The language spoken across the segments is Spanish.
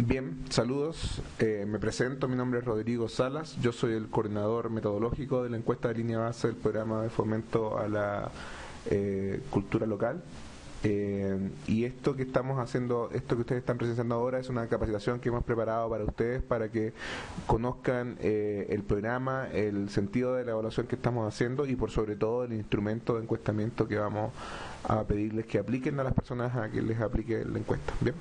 Bien, saludos. Me presento, mi nombre es Rodrigo Salas, yo soy el coordinador metodológico de la encuesta de línea base del programa de fomento a la cultura local. Y esto que estamos haciendo, esto que ustedes están presenciando ahora es una capacitación que hemos preparado para ustedes para que conozcan el programa, el sentido de la evaluación que estamos haciendo y por sobre todo el instrumento de encuestamiento que vamos a pedirles que apliquen a las personas a que les aplique la encuesta. Bien.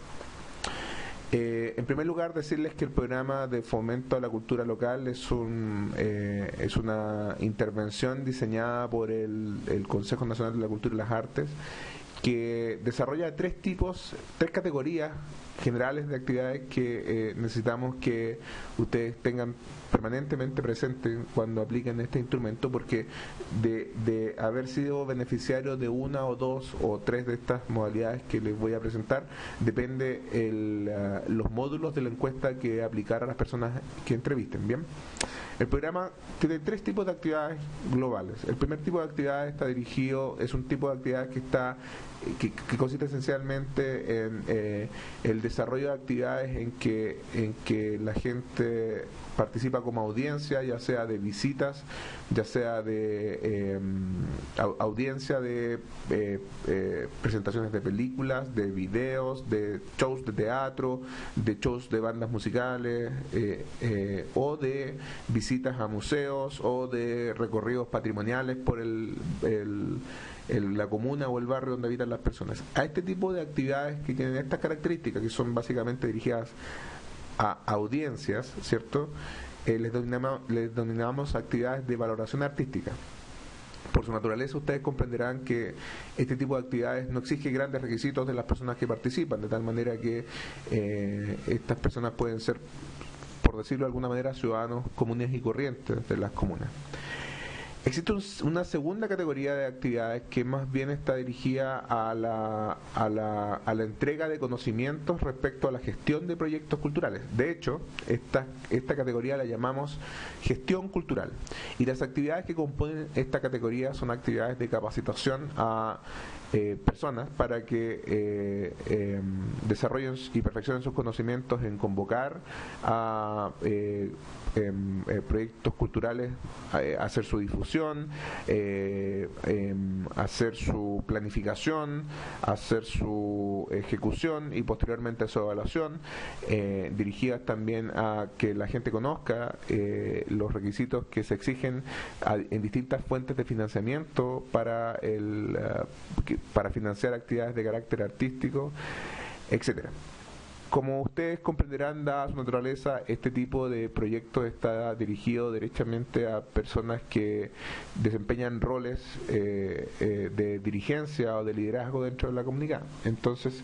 En primer lugar, decirles que el programa de fomento a la cultura local es una intervención diseñada por el Consejo Nacional de la Cultura y las Artes, que desarrolla tres categorías generales de actividades que necesitamos que ustedes tengan permanentemente presentes cuando apliquen este instrumento, porque de haber sido beneficiario de una o dos o tres de estas modalidades que les voy a presentar, depende los módulos de la encuesta que aplicar a las personas que entrevisten. Bien. El programa tiene tres tipos de actividades globales. El primer tipo de actividades es un tipo de actividades que consiste esencialmente en el desarrollo de actividades en que la gente participa como audiencia, ya sea de visitas, ya sea de audiencia de presentaciones de películas, de videos, de shows de teatro, de shows de bandas musicales, o de visitas a museos o de recorridos patrimoniales por la comuna o el barrio donde habitan las personas. A este tipo de actividades que tienen estas características, que son básicamente dirigidas a audiencias, ¿cierto? Les denominamos actividades de valoración artística. Por su naturaleza, ustedes comprenderán que este tipo de actividades no exige grandes requisitos de las personas que participan, de tal manera que estas personas pueden ser, por decirlo de alguna manera, ciudadanos comunes y corrientes de las comunas. Existe una segunda categoría de actividades que más bien está dirigida a la entrega de conocimientos respecto a la gestión de proyectos culturales. De hecho, esta categoría la llamamos gestión cultural. Y las actividades que componen esta categoría son actividades de capacitación a personas para que desarrollen y perfeccionen sus conocimientos en convocar a proyectos culturales, hacer su difusión, hacer su planificación, hacer su ejecución y posteriormente su evaluación, dirigidas también a que la gente conozca los requisitos que se exigen en distintas fuentes de financiamiento para financiar actividades de carácter artístico, etcétera. Como ustedes comprenderán, dada su naturaleza, este tipo de proyectos está dirigido derechamente a personas que desempeñan roles de dirigencia o de liderazgo dentro de la comunidad. Entonces,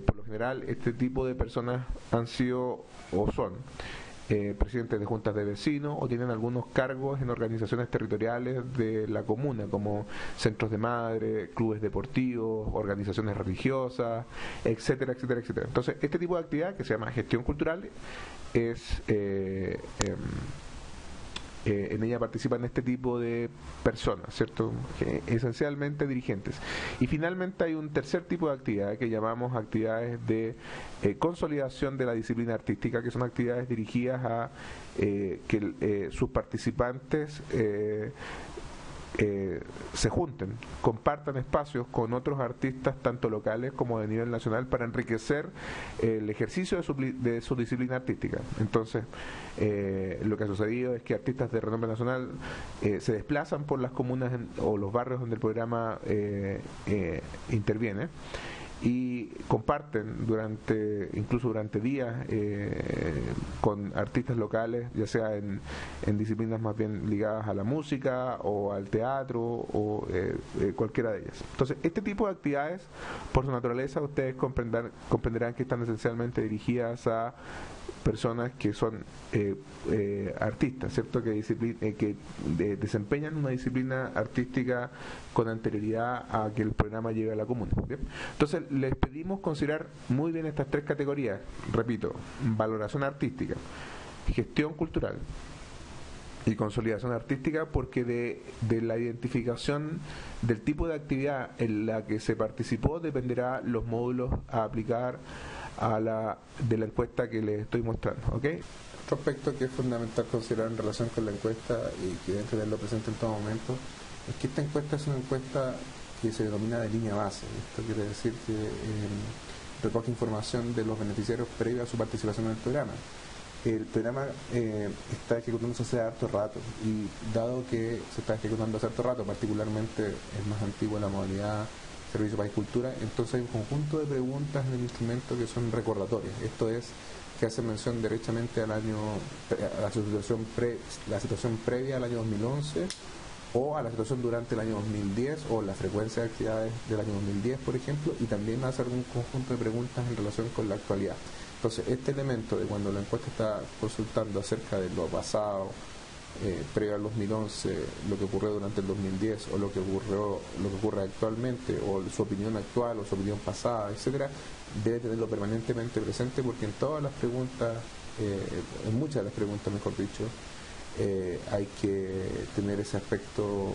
por lo general, este tipo de personas han sido o son presidentes de juntas de vecinos o tienen algunos cargos en organizaciones territoriales de la comuna, como centros de madre, clubes deportivos, organizaciones religiosas, etcétera, etcétera, etcétera. Entonces, este tipo de actividad, que se llama gestión cultural, es en ella participan este tipo de personas, ¿cierto? Esencialmente dirigentes. Y finalmente hay un tercer tipo de actividad que llamamos actividades de consolidación de la disciplina artística, que son actividades dirigidas a que sus participantes se junten, compartan espacios con otros artistas tanto locales como de nivel nacional para enriquecer el ejercicio de su disciplina artística. Entonces, lo que ha sucedido es que artistas de renombre nacional se desplazan por las comunas o los barrios donde el programa interviene y comparten incluso durante días con artistas locales, ya sea en disciplinas más bien ligadas a la música o al teatro o cualquiera de ellas. Entonces, este tipo de actividades, por su naturaleza, ustedes comprenderán que están esencialmente dirigidas a personas que son artistas, ¿cierto? Que desempeñan una disciplina artística con anterioridad a que el programa llegue a la comuna. ¿Bien? Entonces, les pedimos considerar muy bien estas tres categorías. Repito, valoración artística, gestión cultural y consolidación artística, porque de la identificación del tipo de actividad en la que se participó dependerá los módulos a aplicar de la encuesta que les estoy mostrando, ¿ok? Otro aspecto que es fundamental considerar en relación con la encuesta y que deben tenerlo presente en todo momento es que esta encuesta es una encuesta que se denomina de línea base. Esto quiere decir que recoge información de los beneficiarios previa a su participación en el programa. El programa está ejecutándose hace harto rato y dado que se está ejecutando hace harto rato, particularmente es más antigua la modalidad Servicio País Cultura, entonces hay un conjunto de preguntas en el instrumento que son recordatorias. Esto es, que hace mención derechamente al año, a la situación previa al año 2011 o a la situación durante el año 2010 o la frecuencia de actividades del año 2010, por ejemplo, y también hace algún conjunto de preguntas en relación con la actualidad. Entonces, este elemento de cuando la encuesta está consultando acerca de lo pasado, previo al 2011, lo que ocurrió durante el 2010 o lo que ocurre actualmente, o su opinión actual o su opinión pasada, etcétera, debe tenerlo permanentemente presente, porque en todas las preguntas, en muchas de las preguntas, mejor dicho, hay que tener ese aspecto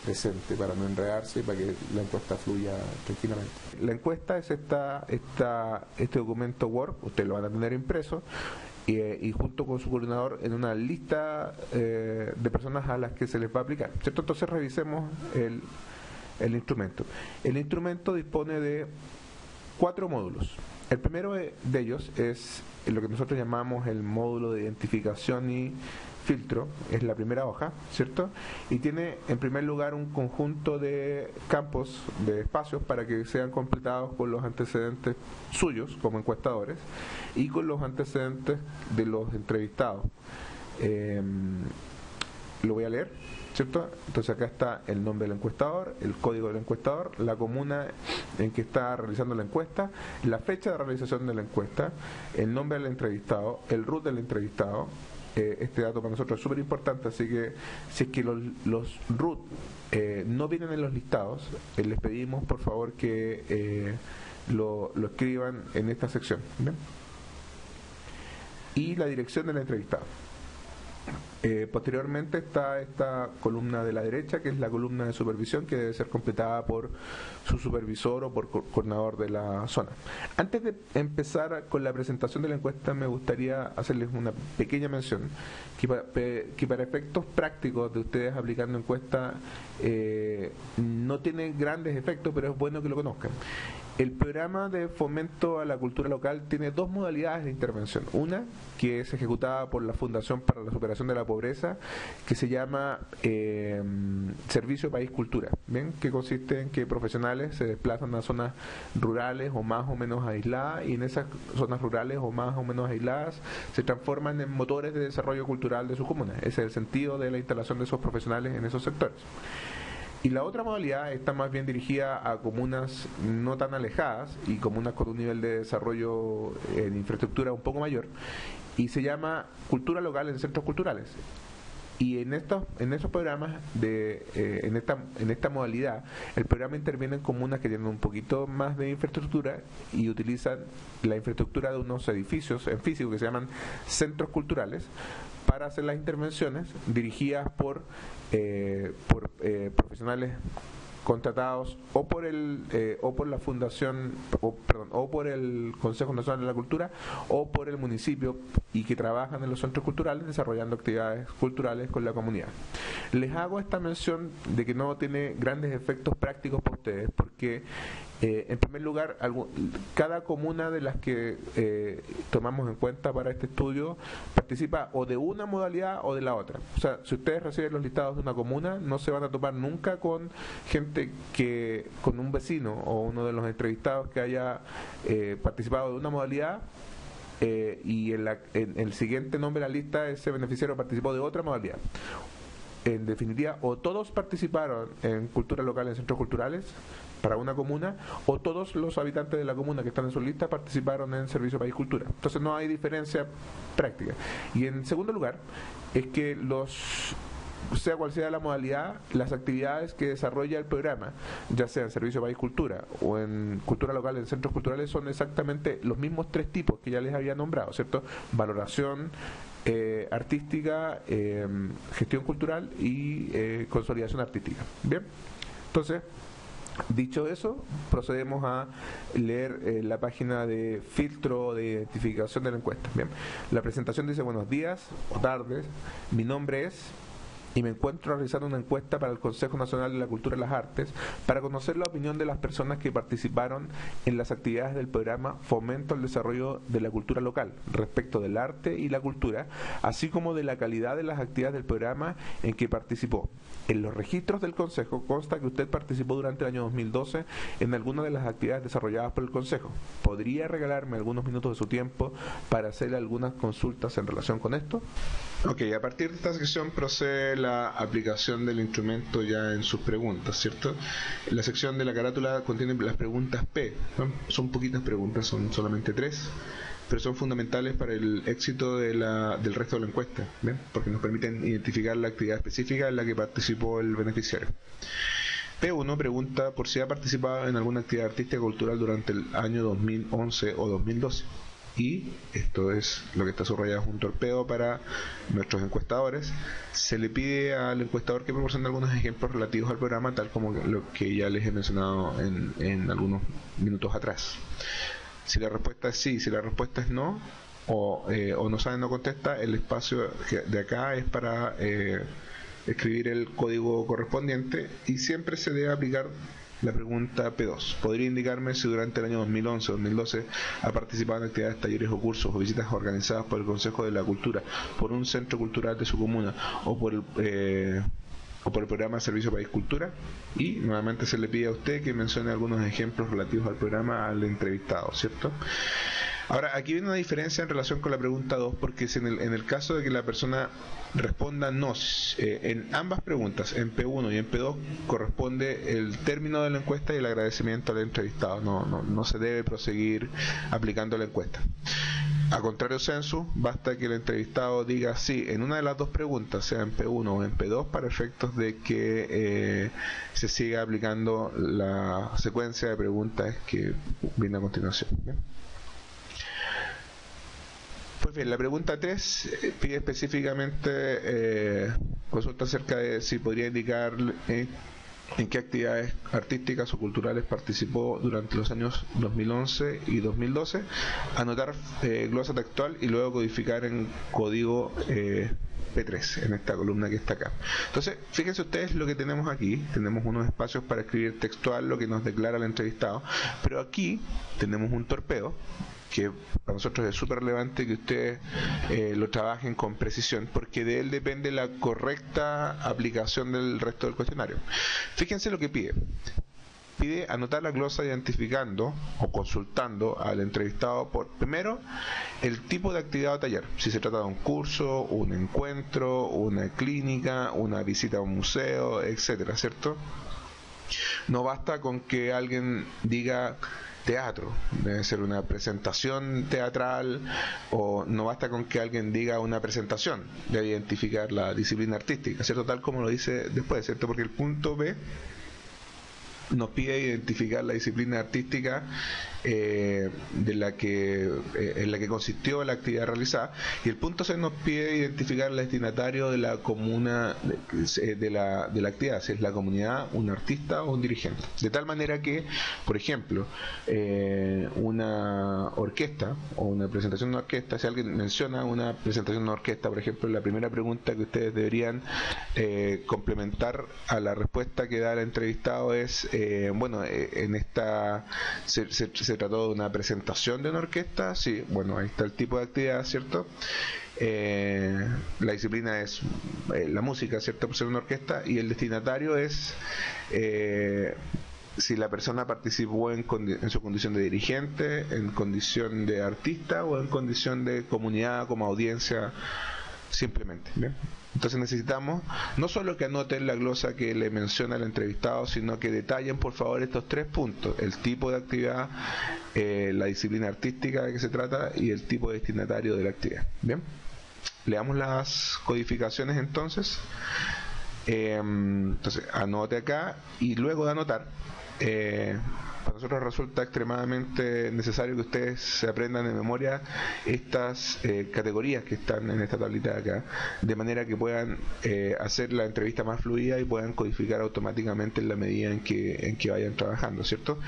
presente para no enredarse y para que la encuesta fluya tranquilamente. La encuesta es este documento Word, ustedes lo van a tener impreso, y junto con su coordinador en una lista de personas a las que se les va a aplicar, ¿cierto? Entonces revisemos el instrumento. El instrumento dispone de 4 módulos. El primero de ellos es lo que nosotros llamamos el módulo de identificación y filtro, es la primera hoja, ¿cierto? Y tiene en primer lugar un conjunto de campos, de espacios para que sean completados con los antecedentes suyos como encuestadores y con los antecedentes de los entrevistados. Lo voy a leer, ¿cierto? Entonces acá está el nombre del encuestador, el código del encuestador, la comuna en que está realizando la encuesta, la fecha de realización de la encuesta, el nombre del entrevistado, el root del entrevistado. Este dato para nosotros es súper importante, así que si es que los root no vienen en los listados, les pedimos por favor que lo escriban en esta sección, ¿bien? Y la dirección del entrevistado. Posteriormente está esta columna de la derecha, que es la columna de supervisión, que debe ser completada por su supervisor o por coordinador de la zona. Antes de empezar con la presentación de la encuesta, me gustaría hacerles una pequeña mención, que para efectos prácticos de ustedes aplicando encuesta no tiene grandes efectos, pero es bueno que lo conozcan. El programa de fomento a la cultura local tiene 2 modalidades de intervención. Una, que es ejecutada por la Fundación para la Superación de la Pobreza, que se llama Servicio País Cultura, ¿bien? Que consiste en que profesionales se desplazan a zonas rurales o más o menos aisladas, y en esas zonas rurales o más o menos aisladas se transforman en motores de desarrollo cultural de su comuna. Ese es el sentido de la instalación de esos profesionales en esos sectores. Y la otra modalidad está más bien dirigida a comunas no tan alejadas y comunas con un nivel de desarrollo en infraestructura un poco mayor, y se llama cultura local en centros culturales. Y en esos programas, en esta modalidad, el programa interviene en comunas que tienen un poquito más de infraestructura y utilizan la infraestructura de unos edificios en físico que se llaman centros culturales para hacer las intervenciones dirigidas por profesionales contratados o por la fundación o por el Consejo Nacional de la Cultura o por el municipio, y que trabajan en los centros culturales desarrollando actividades culturales con la comunidad. Les hago esta mención de que no tiene grandes efectos prácticos para ustedes, porque en primer lugar, cada comuna de las que tomamos en cuenta para este estudio participa o de una modalidad o de la otra. O sea, si ustedes reciben los listados de una comuna, no se van a topar nunca con gente con un vecino o uno de los entrevistados que haya participado de una modalidad y en el siguiente nombre de la lista ese beneficiario participó de otra modalidad. En definitiva, o todos participaron en cultura local en centros culturales para una comuna, o todos los habitantes de la comuna que están en su lista participaron en Servicio País Cultura. Entonces no hay diferencia práctica. Y en segundo lugar, es que sea cual sea la modalidad, las actividades que desarrolla el programa, ya sea en Servicio País Cultura o en cultura local en centros culturales, son exactamente los mismos 3 tipos que ya les había nombrado, ¿cierto? Valoración artística, gestión cultural y consolidación artística. Bien, entonces Dicho eso, procedemos a leer la página de filtro de identificación de la encuesta. Bien, la presentación dice: buenos días o tardes, mi nombre es... y me encuentro realizando una encuesta para el Consejo Nacional de la Cultura y las Artes para conocer la opinión de las personas que participaron en las actividades del programa Fomento al Desarrollo de la Cultura Local respecto del arte y la cultura, así como de la calidad de las actividades del programa en que participó. En los registros del Consejo consta que usted participó durante el año 2012 en alguna de las actividades desarrolladas por el Consejo. ¿Podría regalarme algunos minutos de su tiempo para hacerle algunas consultas en relación con esto? Ok, a partir de esta sección procede la aplicación del instrumento ya en sus preguntas, ¿cierto? La sección de la carátula contiene las preguntas P, ¿no? Son poquitas preguntas, son solamente 3, pero son fundamentales para el éxito del resto de la encuesta, ¿ven? Porque nos permiten identificar la actividad específica en la que participó el beneficiario. P1 pregunta por si ha participado en alguna actividad artística o cultural durante el año 2011 o 2012. Y esto es lo que está subrayado junto al P2 para nuestros encuestadores. Se le pide al encuestador que proporcione algunos ejemplos relativos al programa, tal como lo que ya les he mencionado en algunos minutos atrás. Si la respuesta es sí, si la respuesta es no, o no sabe, no contesta, el espacio de acá es para escribir el código correspondiente, y siempre se debe aplicar la pregunta P2. ¿Podría indicarme si durante el año 2011 o 2012 ha participado en actividades, talleres o cursos o visitas organizadas por el Consejo de la Cultura, por un centro cultural de su comuna o por el programa de Servicio País Cultura? Y nuevamente se le pide a usted que mencione algunos ejemplos relativos al programa al entrevistado, ¿cierto? Ahora, aquí viene una diferencia en relación con la pregunta 2, porque si en el caso de que la persona responda no, en ambas preguntas, en P1 y en P2, corresponde el término de la encuesta y el agradecimiento al entrevistado. No se debe proseguir aplicando la encuesta. A contrario censo, basta que el entrevistado diga sí en una de las dos preguntas, sea en P1 o en P2, para efectos de que se siga aplicando la secuencia de preguntas que viene a continuación. ¿Bien? Pues bien, la pregunta 3 pide específicamente consulta acerca de si podría indicar en qué actividades artísticas o culturales participó durante los años 2011 y 2012, anotar glosa textual y luego codificar en código P3 en esta columna que está acá. Entonces, fíjense ustedes lo que tenemos aquí. Tenemos unos espacios para escribir textual lo que nos declara el entrevistado, pero aquí tenemos un torpedo que para nosotros es súper relevante que ustedes lo trabajen con precisión, porque de él depende la correcta aplicación del resto del cuestionario. Fíjense lo que pide. Pide anotar la glosa identificando o consultando al entrevistado por, primero, el tipo de actividad o taller, si se trata de un curso, un encuentro, una clínica, una visita a un museo, etcétera, ¿cierto? No basta con que alguien diga teatro, debe ser una presentación teatral, o no basta con que alguien diga una presentación, debe identificar la disciplina artística, ¿cierto? Tal como lo dice después, ¿cierto? Porque el punto B nos pide identificar la disciplina artística en la que consistió la actividad realizada, y el punto C nos pide identificar el destinatario de la comuna de la actividad, si es la comunidad, un artista o un dirigente, de tal manera que, por ejemplo, una orquesta o una presentación de una orquesta, si alguien menciona una presentación de una orquesta, por ejemplo, la primera pregunta que ustedes deberían complementar a la respuesta que da el entrevistado es en esta se trató de una presentación de una orquesta. Sí, bueno, ahí está el tipo de actividad, ¿cierto? La disciplina es la música, ¿cierto? Por ser una orquesta, y el destinatario es si la persona participó en su condición de dirigente, en condición de artista o en condición de comunidad como audiencia simplemente. ¿Bien? Entonces necesitamos no solo que anoten la glosa que le menciona el entrevistado, sino que detallen por favor estos 3 puntos: el tipo de actividad, la disciplina artística de que se trata y el tipo de destinatario de la actividad. Bien, leamos las codificaciones entonces. Entonces anote acá, y luego de anotar para nosotros resulta extremadamente necesario que ustedes se aprendan de memoria estas categorías que están en esta tablita de acá, de manera que puedan hacer la entrevista más fluida y puedan codificar automáticamente en la medida en que vayan trabajando, ¿cierto?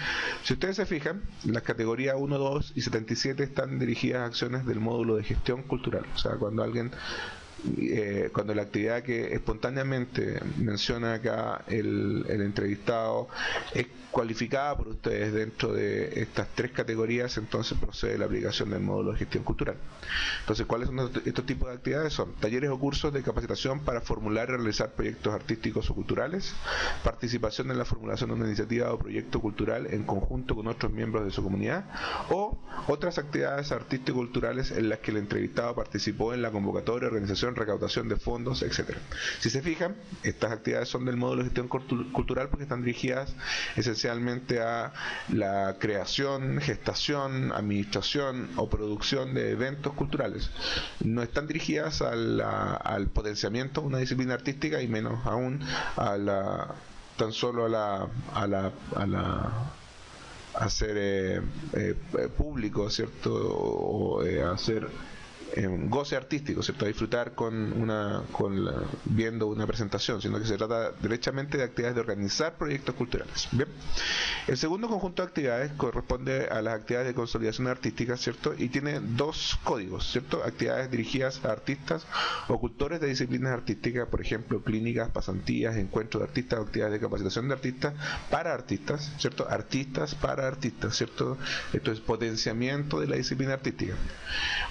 Si ustedes se fijan, las categorías 1, 2 y 77 están dirigidas a acciones del módulo de gestión cultural. O sea, cuando la actividad que espontáneamente menciona acá el entrevistado es cualificada por ustedes dentro de estas tres categorías, entonces procede la aplicación del módulo de gestión cultural. Entonces, ¿cuáles son estos tipos de actividades? Son talleres o cursos de capacitación para formular y realizar proyectos artísticos o culturales, participación en la formulación de una iniciativa o proyecto cultural en conjunto con otros miembros de su comunidad, o otras actividades artístico-culturales en las que el entrevistado participó en la convocatoria, organización, recaudación de fondos, etcétera. Si se fijan, estas actividades son del módulo de gestión cultural porque están dirigidas esencialmente a la creación, gestación, administración o producción de eventos culturales. No están dirigidas al potenciamiento de una disciplina artística y menos aún tan solo a hacer público, ¿cierto? O hacer goce artístico, ¿cierto? A disfrutar viendo una presentación, sino que se trata derechamente de actividades de organizar proyectos culturales. Bien. El segundo conjunto de actividades corresponde a las actividades de consolidación artística, ¿cierto? Y tiene dos códigos, ¿cierto? Actividades dirigidas a artistas o cultores de disciplinas artísticas, por ejemplo, clínicas, pasantías, encuentros de artistas, actividades de capacitación de artistas para artistas, ¿cierto? Artistas para artistas, ¿cierto? Esto es potenciamiento de la disciplina artística.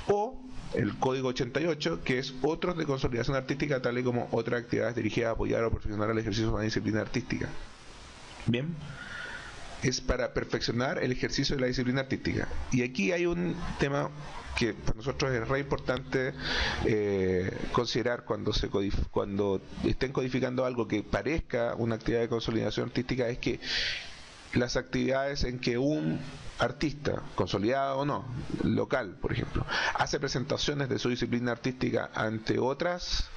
O el código 88, que es otros de consolidación artística, tales como otras actividades dirigidas a apoyar o perfeccionar el ejercicio de una disciplina artística. Bien, es para perfeccionar el ejercicio de la disciplina artística. Y aquí hay un tema que para nosotros es re importante considerar cuando estén codificando algo que parezca una actividad de consolidación artística, es que las actividades en que un artista, consolidado o no, local, por ejemplo, hace presentaciones de su disciplina artística ante otras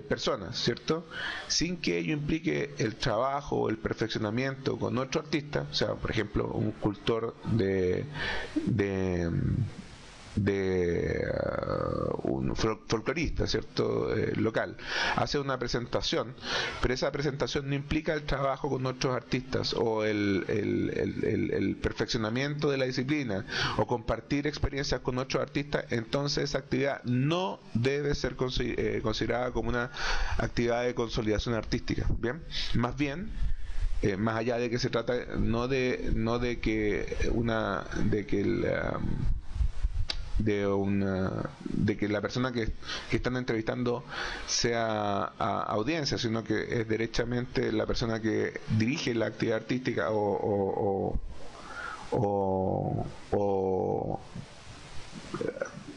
personas, ¿cierto? Sin que ello implique el trabajo o el perfeccionamiento con otro artista, o sea, por ejemplo, un cultor un folclorista, ¿cierto? Local, hace una presentación, pero esa presentación no implica el trabajo con otros artistas o el perfeccionamiento de la disciplina o compartir experiencias con otros artistas, entonces esa actividad no debe ser considerada como una actividad de consolidación artística. Bien, más bien, más allá de que se trata de que la persona que están entrevistando sea audiencia, sino que es derechamente la persona que dirige la actividad artística o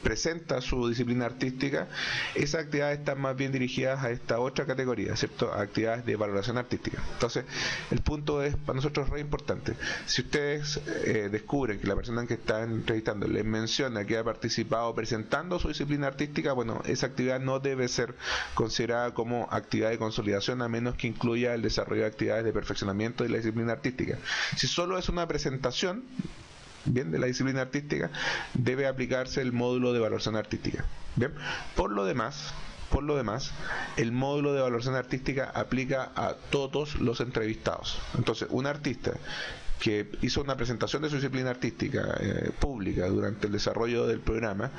presenta su disciplina artística. Esas actividades están más bien dirigidas a esta otra categoría, ¿cierto? A actividades de valoración artística. Entonces, el punto es para nosotros re importante. Si ustedes descubren que la persona que está entrevistando les menciona que ha participado presentando su disciplina artística, bueno, esa actividad no debe ser considerada como actividad de consolidación, a menos que incluya el desarrollo de actividades de perfeccionamiento de la disciplina artística. Si solo es una presentación, bien, de la disciplina artística, debe aplicarse el módulo de valoración artística. Bien, por lo demás, el módulo de valoración artística aplica a todos los entrevistados. Entonces, un artista que hizo una presentación de su disciplina artística pública durante el desarrollo del programa,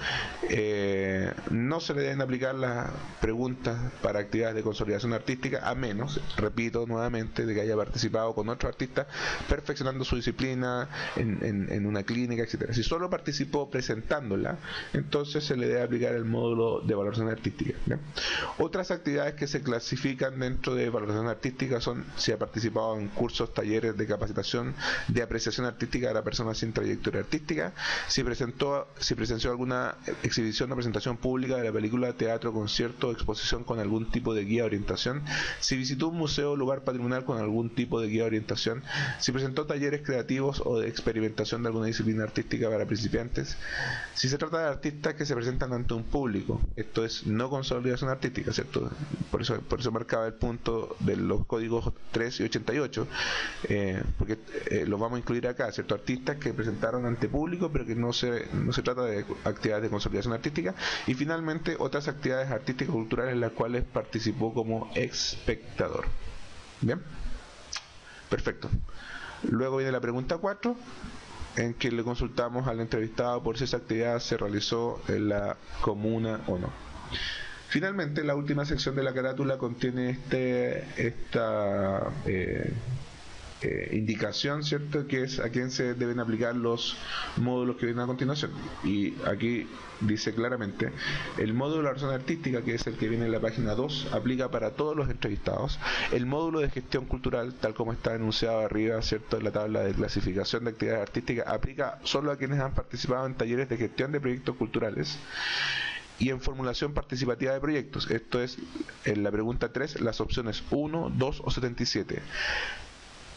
no se le deben aplicar las preguntas para actividades de consolidación artística, a menos, repito nuevamente, de que haya participado con otros artistas perfeccionando su disciplina en una clínica, etcétera. Si solo participó presentándola, entonces se le debe aplicar el módulo de valoración artística. ¿Bien? Otras actividades que se clasifican dentro de valoración artística son si ha participado en cursos, talleres de capacitación de apreciación artística de la persona sin trayectoria artística, si presenció alguna exhibición o presentación pública de la película, teatro, concierto o exposición con algún tipo de guía de orientación, si visitó un museo o lugar patrimonial con algún tipo de guía de orientación, si presentó talleres creativos o de experimentación de alguna disciplina artística para principiantes, si se trata de artistas que se presentan ante un público, esto es no consolidación artística, ¿cierto? Por eso marcaba el punto de los códigos 3 y 88, porque los vamos a incluir acá, ¿cierto? Artistas que presentaron ante público, pero que no se trata de actividades de consolidación artística. Y finalmente, otras actividades artísticas y culturales en las cuales participó como espectador. Bien, perfecto. Luego viene la pregunta 4, en que le consultamos al entrevistado por si esa actividad se realizó en la comuna o no. Finalmente, la última sección de la carátula contiene esta indicación, ¿cierto?, que es a quién se deben aplicar los módulos que vienen a continuación. Y aquí dice claramente: el módulo de la razón artística, que es el que viene en la página 2, aplica para todos los entrevistados. El módulo de gestión cultural, tal como está enunciado arriba, ¿cierto?, en la tabla de clasificación de actividades artísticas, aplica solo a quienes han participado en talleres de gestión de proyectos culturales y en formulación participativa de proyectos. Esto es, en la pregunta 3, las opciones 1, 2 o 77.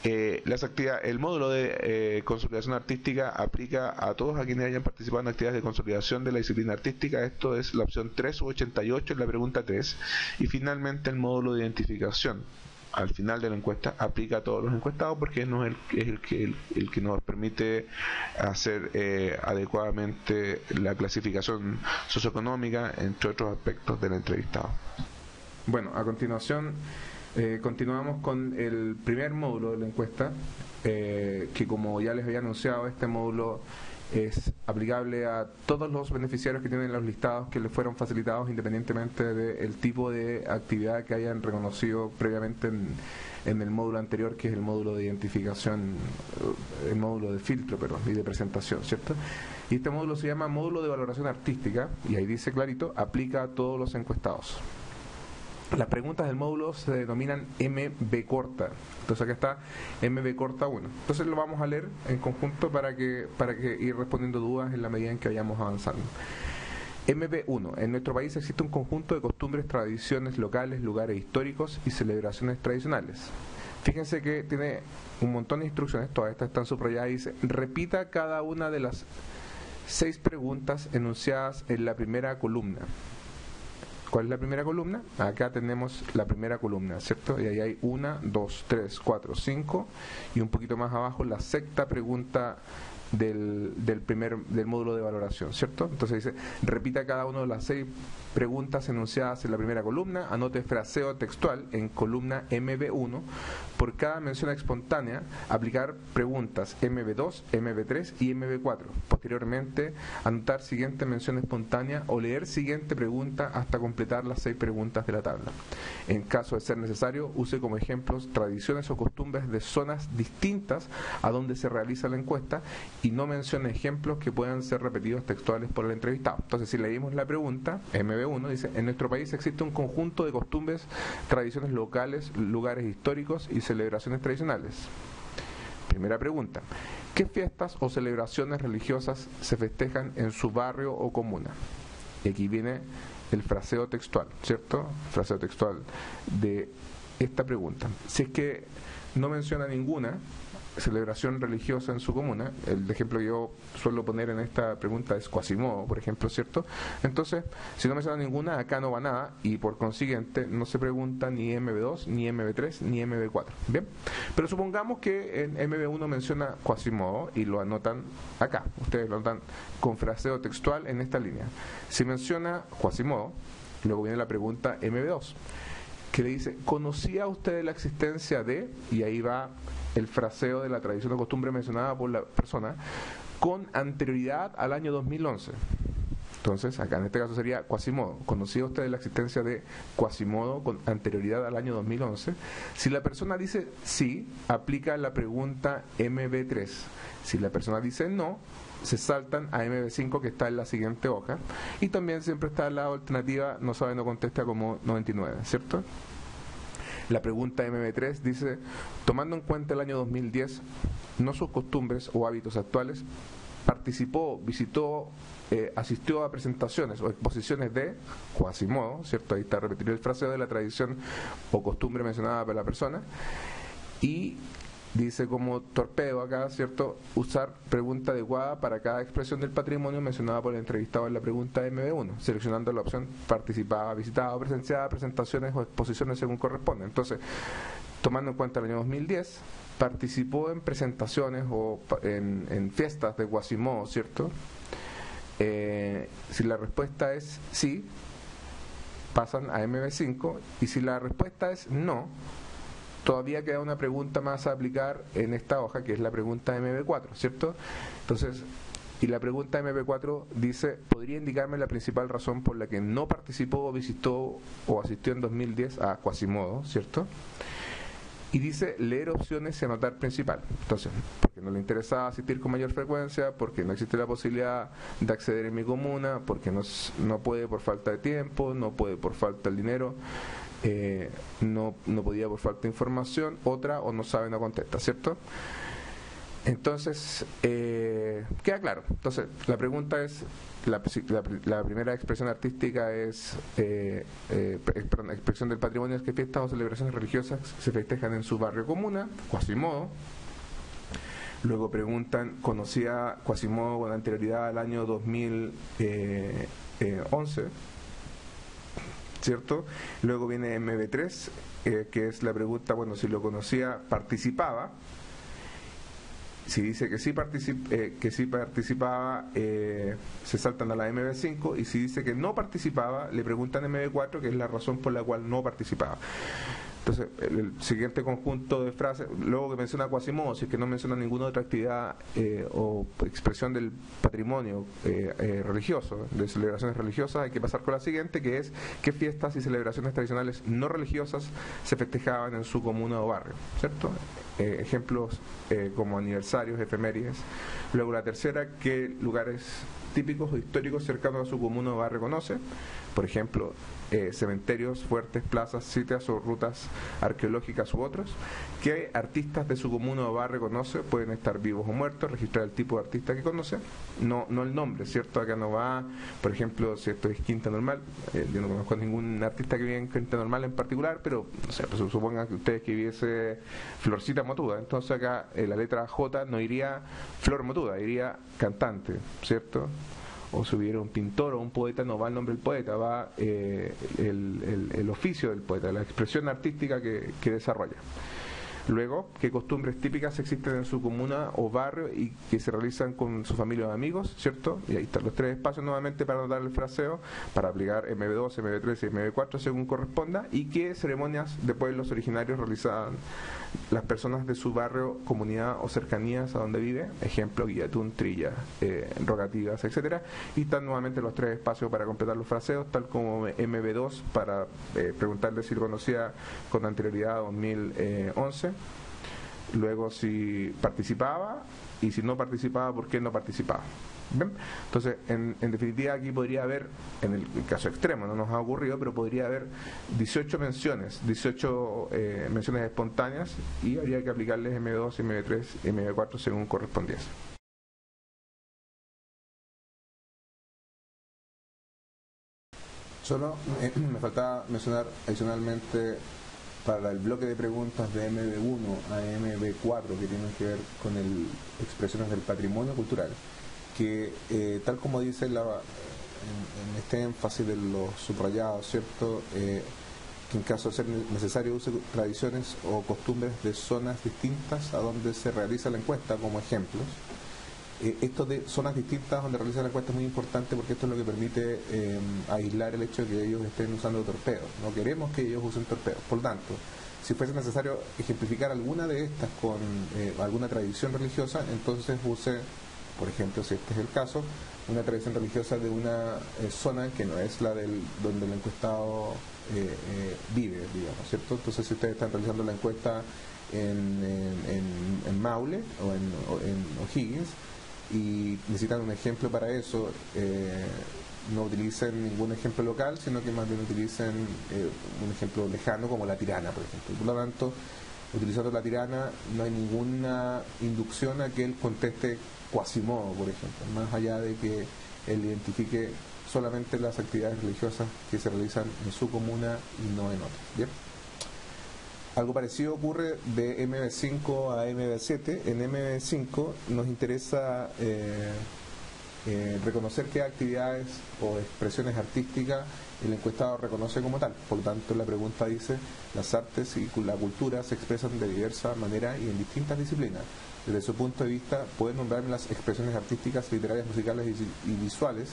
El módulo de consolidación artística aplica a todos a quienes hayan participado en actividades de consolidación de la disciplina artística. Esto es la opción 3 u 88 en la pregunta 3. Y finalmente, el módulo de identificación, al final de la encuesta, aplica a todos los encuestados, porque es el que nos permite hacer adecuadamente la clasificación socioeconómica, entre otros aspectos del entrevistado. Bueno, a continuación continuamos con el primer módulo de la encuesta, que, como ya les había anunciado, este módulo es aplicable a todos los beneficiarios que tienen los listados que les fueron facilitados, independientemente del tipo de actividad que hayan reconocido previamente en el módulo anterior, que es el módulo de identificación, el módulo de filtro, y de presentación, ¿cierto? Y este módulo se llama módulo de valoración artística, y ahí dice clarito: aplica a todos los encuestados. Las preguntas del módulo se denominan MB corta. Entonces acá está MB corta 1. Entonces lo vamos a leer en conjunto para que ir respondiendo dudas en la medida en que vayamos avanzando. MB1. En nuestro país existe un conjunto de costumbres, tradiciones locales, lugares históricos y celebraciones tradicionales. Fíjense que tiene un montón de instrucciones, todas estas están subrayadas, y dice: repita cada una de las 6 preguntas enunciadas en la primera columna. ¿Cuál es la primera columna? Acá tenemos la primera columna, ¿cierto? Y ahí hay 1, 2, 3, 4, 5, y un poquito más abajo la sexta pregunta del módulo de valoración, ¿cierto? Entonces dice: repita cada una de las 6 preguntas enunciadas en la primera columna, anote fraseo textual en columna MB1, por cada mención espontánea, aplicar preguntas MB2, MB3 y MB4. Posteriormente, anotar siguiente mención espontánea o leer siguiente pregunta hasta completar las 6 preguntas de la tabla. En caso de ser necesario, use como ejemplos tradiciones o costumbres de zonas distintas a donde se realiza la encuesta, y no mencione ejemplos que puedan ser repetidos textuales por el entrevistado. Entonces, si leímos la pregunta MB1, dice: en nuestro país existe un conjunto de costumbres, tradiciones locales, lugares históricos y celebraciones tradicionales. Primera pregunta: ¿qué fiestas o celebraciones religiosas se festejan en su barrio o comuna? Y aquí viene el fraseo textual, ¿cierto? Fraseo textual de esta pregunta. Si es que no menciona ninguna celebración religiosa en su comuna, el ejemplo que yo suelo poner en esta pregunta es Quasimodo, por ejemplo, ¿cierto? Entonces, si no menciona ninguna, acá no va nada, y por consiguiente no se pregunta ni MB2, ni MB3, ni MB4. ¿Bien? Pero supongamos que en MB1 menciona Quasimodo y lo anotan acá. Ustedes lo anotan con fraseo textual en esta línea. Si menciona Quasimodo, luego viene la pregunta MB2, que le dice: ¿conocía usted la existencia de? Y ahí va el fraseo de la tradición o costumbre mencionada por la persona con anterioridad al año 2011. Entonces, acá en este caso sería Quasimodo. ¿Conocía usted la existencia de Quasimodo con anterioridad al año 2011? Si la persona dice sí, aplica la pregunta MB3. Si la persona dice no, se saltan a MB5, que está en la siguiente hoja, y también siempre está la alternativa no sabe, no contesta, como 99, ¿cierto? La pregunta MB3 dice: tomando en cuenta el año 2010, no sus costumbres o hábitos actuales, participó, visitó, asistió a presentaciones o exposiciones de Quasimodo, ¿cierto? Ahí está repetido el fraseo de la tradición o costumbre mencionada por la persona. Y dice como torpedo acá, ¿cierto?, usar pregunta adecuada para cada expresión del patrimonio mencionada por el entrevistado en la pregunta MB1, seleccionando la opción participada, visitada o presenciada, presentaciones o exposiciones según corresponde. Entonces, tomando en cuenta el año 2010, participó en presentaciones o en fiestas de Quasimodo, ¿cierto? Si la respuesta es sí, pasan a MB5, y si la respuesta es no, todavía queda una pregunta más a aplicar en esta hoja, que es la pregunta MB4, ¿cierto? Entonces, y la pregunta MB4 dice: ¿podría indicarme la principal razón por la que no participó o visitó o asistió en 2010 a Quasimodo, ¿cierto? Y dice leer opciones y anotar principal. Entonces, porque no le interesaba asistir con mayor frecuencia, porque no existe la posibilidad de acceder en mi comuna, porque no puede por falta de tiempo, no puede por falta de dinero, no podía por falta de información, otra, o no sabe, no contesta, ¿cierto? Entonces, queda claro. Entonces, la pregunta es, la primera expresión artística es, expresión del patrimonio es que fiestas o celebraciones religiosas se festejan en su barrio comuna, Quasimodo. Luego preguntan, ¿conocía Quasimodo con anterioridad al año 2011? ¿Cierto? Luego viene MB3, que es la pregunta, bueno, si lo conocía, ¿participaba? Si dice que sí participaba, se saltan a la MB5, y si dice que no participaba, le preguntan MB4, que es la razón por la cual no participaba. Entonces, el siguiente conjunto de frases, luego que menciona Quasimodo, si es que no menciona ninguna otra actividad o expresión del patrimonio religioso, de celebraciones religiosas, hay que pasar con la siguiente, que es: ¿qué fiestas y celebraciones tradicionales no religiosas se festejaban en su comuna o barrio? ¿Cierto? Ejemplos como aniversarios, efemérides. Luego la tercera, ¿qué lugares típicos o históricos cercanos a su comuna o barrio conoce? Por ejemplo, cementerios, fuertes, plazas, sitios o rutas arqueológicas u otros. ¿Qué artistas de su comuna o barrio conoce? Pueden estar vivos o muertos, registrar el tipo de artista que conoce, no el nombre, ¿cierto? Acá no va, por ejemplo, si esto es Quinta Normal, yo no conozco a ningún artista que vive en Quinta Normal en particular, pero no sé, pues, supongan que ustedes que viviese Florcita Motuda, entonces acá la letra J no iría Flor Motuda, iría cantante, ¿cierto? O si hubiera un pintor o un poeta, no va el nombre del poeta, va el oficio del poeta, la expresión artística que desarrolla. Luego, ¿qué costumbres típicas existen en su comuna o barrio y que se realizan con su familia o amigos? ¿Cierto? Y ahí están los tres espacios nuevamente para anotar el fraseo, para aplicar MB2, MB3 y MB4 según corresponda. ¿Y qué ceremonias de pueblos originarios realizaban las personas de su barrio, comunidad o cercanías a donde vive? Ejemplo, guillatún, trilla, rogativas, etcétera. Y están nuevamente los tres espacios para completar los fraseos, tal como MB2 para preguntarle si lo conocía con anterioridad a 2011. Luego si participaba, y si no participaba, ¿por qué no participaba? ¿Ven? Entonces, en definitiva, aquí podría haber, en el caso extremo, no nos ha ocurrido, pero podría haber 18 menciones, 18 menciones espontáneas, y habría que aplicarles M2, MB3 y MB4 según correspondiese. Solo me faltaba mencionar adicionalmente, para el bloque de preguntas de MB1 a MB4 que tienen que ver con expresiones del patrimonio cultural, que tal como dice en este énfasis de los subrayados, ¿cierto? Que en caso de ser necesario use tradiciones o costumbres de zonas distintas a donde se realiza la encuesta como ejemplos. Esto de zonas distintas donde realiza la encuesta es muy importante, porque esto es lo que permite aislar el hecho de que ellos estén usando torpedos. No queremos que ellos usen torpedos. Por lo tanto, si fuese necesario ejemplificar alguna de estas con alguna tradición religiosa, entonces use, por ejemplo, si este es el caso, una tradición religiosa de una zona que no es la donde el encuestado vive, digamos, ¿cierto? Entonces, si ustedes están realizando la encuesta en Maule o en O'Higgins, y necesitan un ejemplo para eso, no utilicen ningún ejemplo local, sino que más bien utilicen un ejemplo lejano como La Tirana, por ejemplo. Por lo tanto, utilizando La Tirana no hay ninguna inducción a que él conteste Quasimodo, por ejemplo, más allá de que él identifique solamente las actividades religiosas que se realizan en su comuna y no en otras. ¿Bien? Algo parecido ocurre de MB5 a MB7. En MB5 nos interesa reconocer qué actividades o expresiones artísticas el encuestado reconoce como tal. Por lo tanto, la pregunta dice: las artes y la cultura se expresan de diversa manera y en distintas disciplinas. Desde su punto de vista, ¿puede nombrarme las expresiones artísticas, literarias, musicales y visuales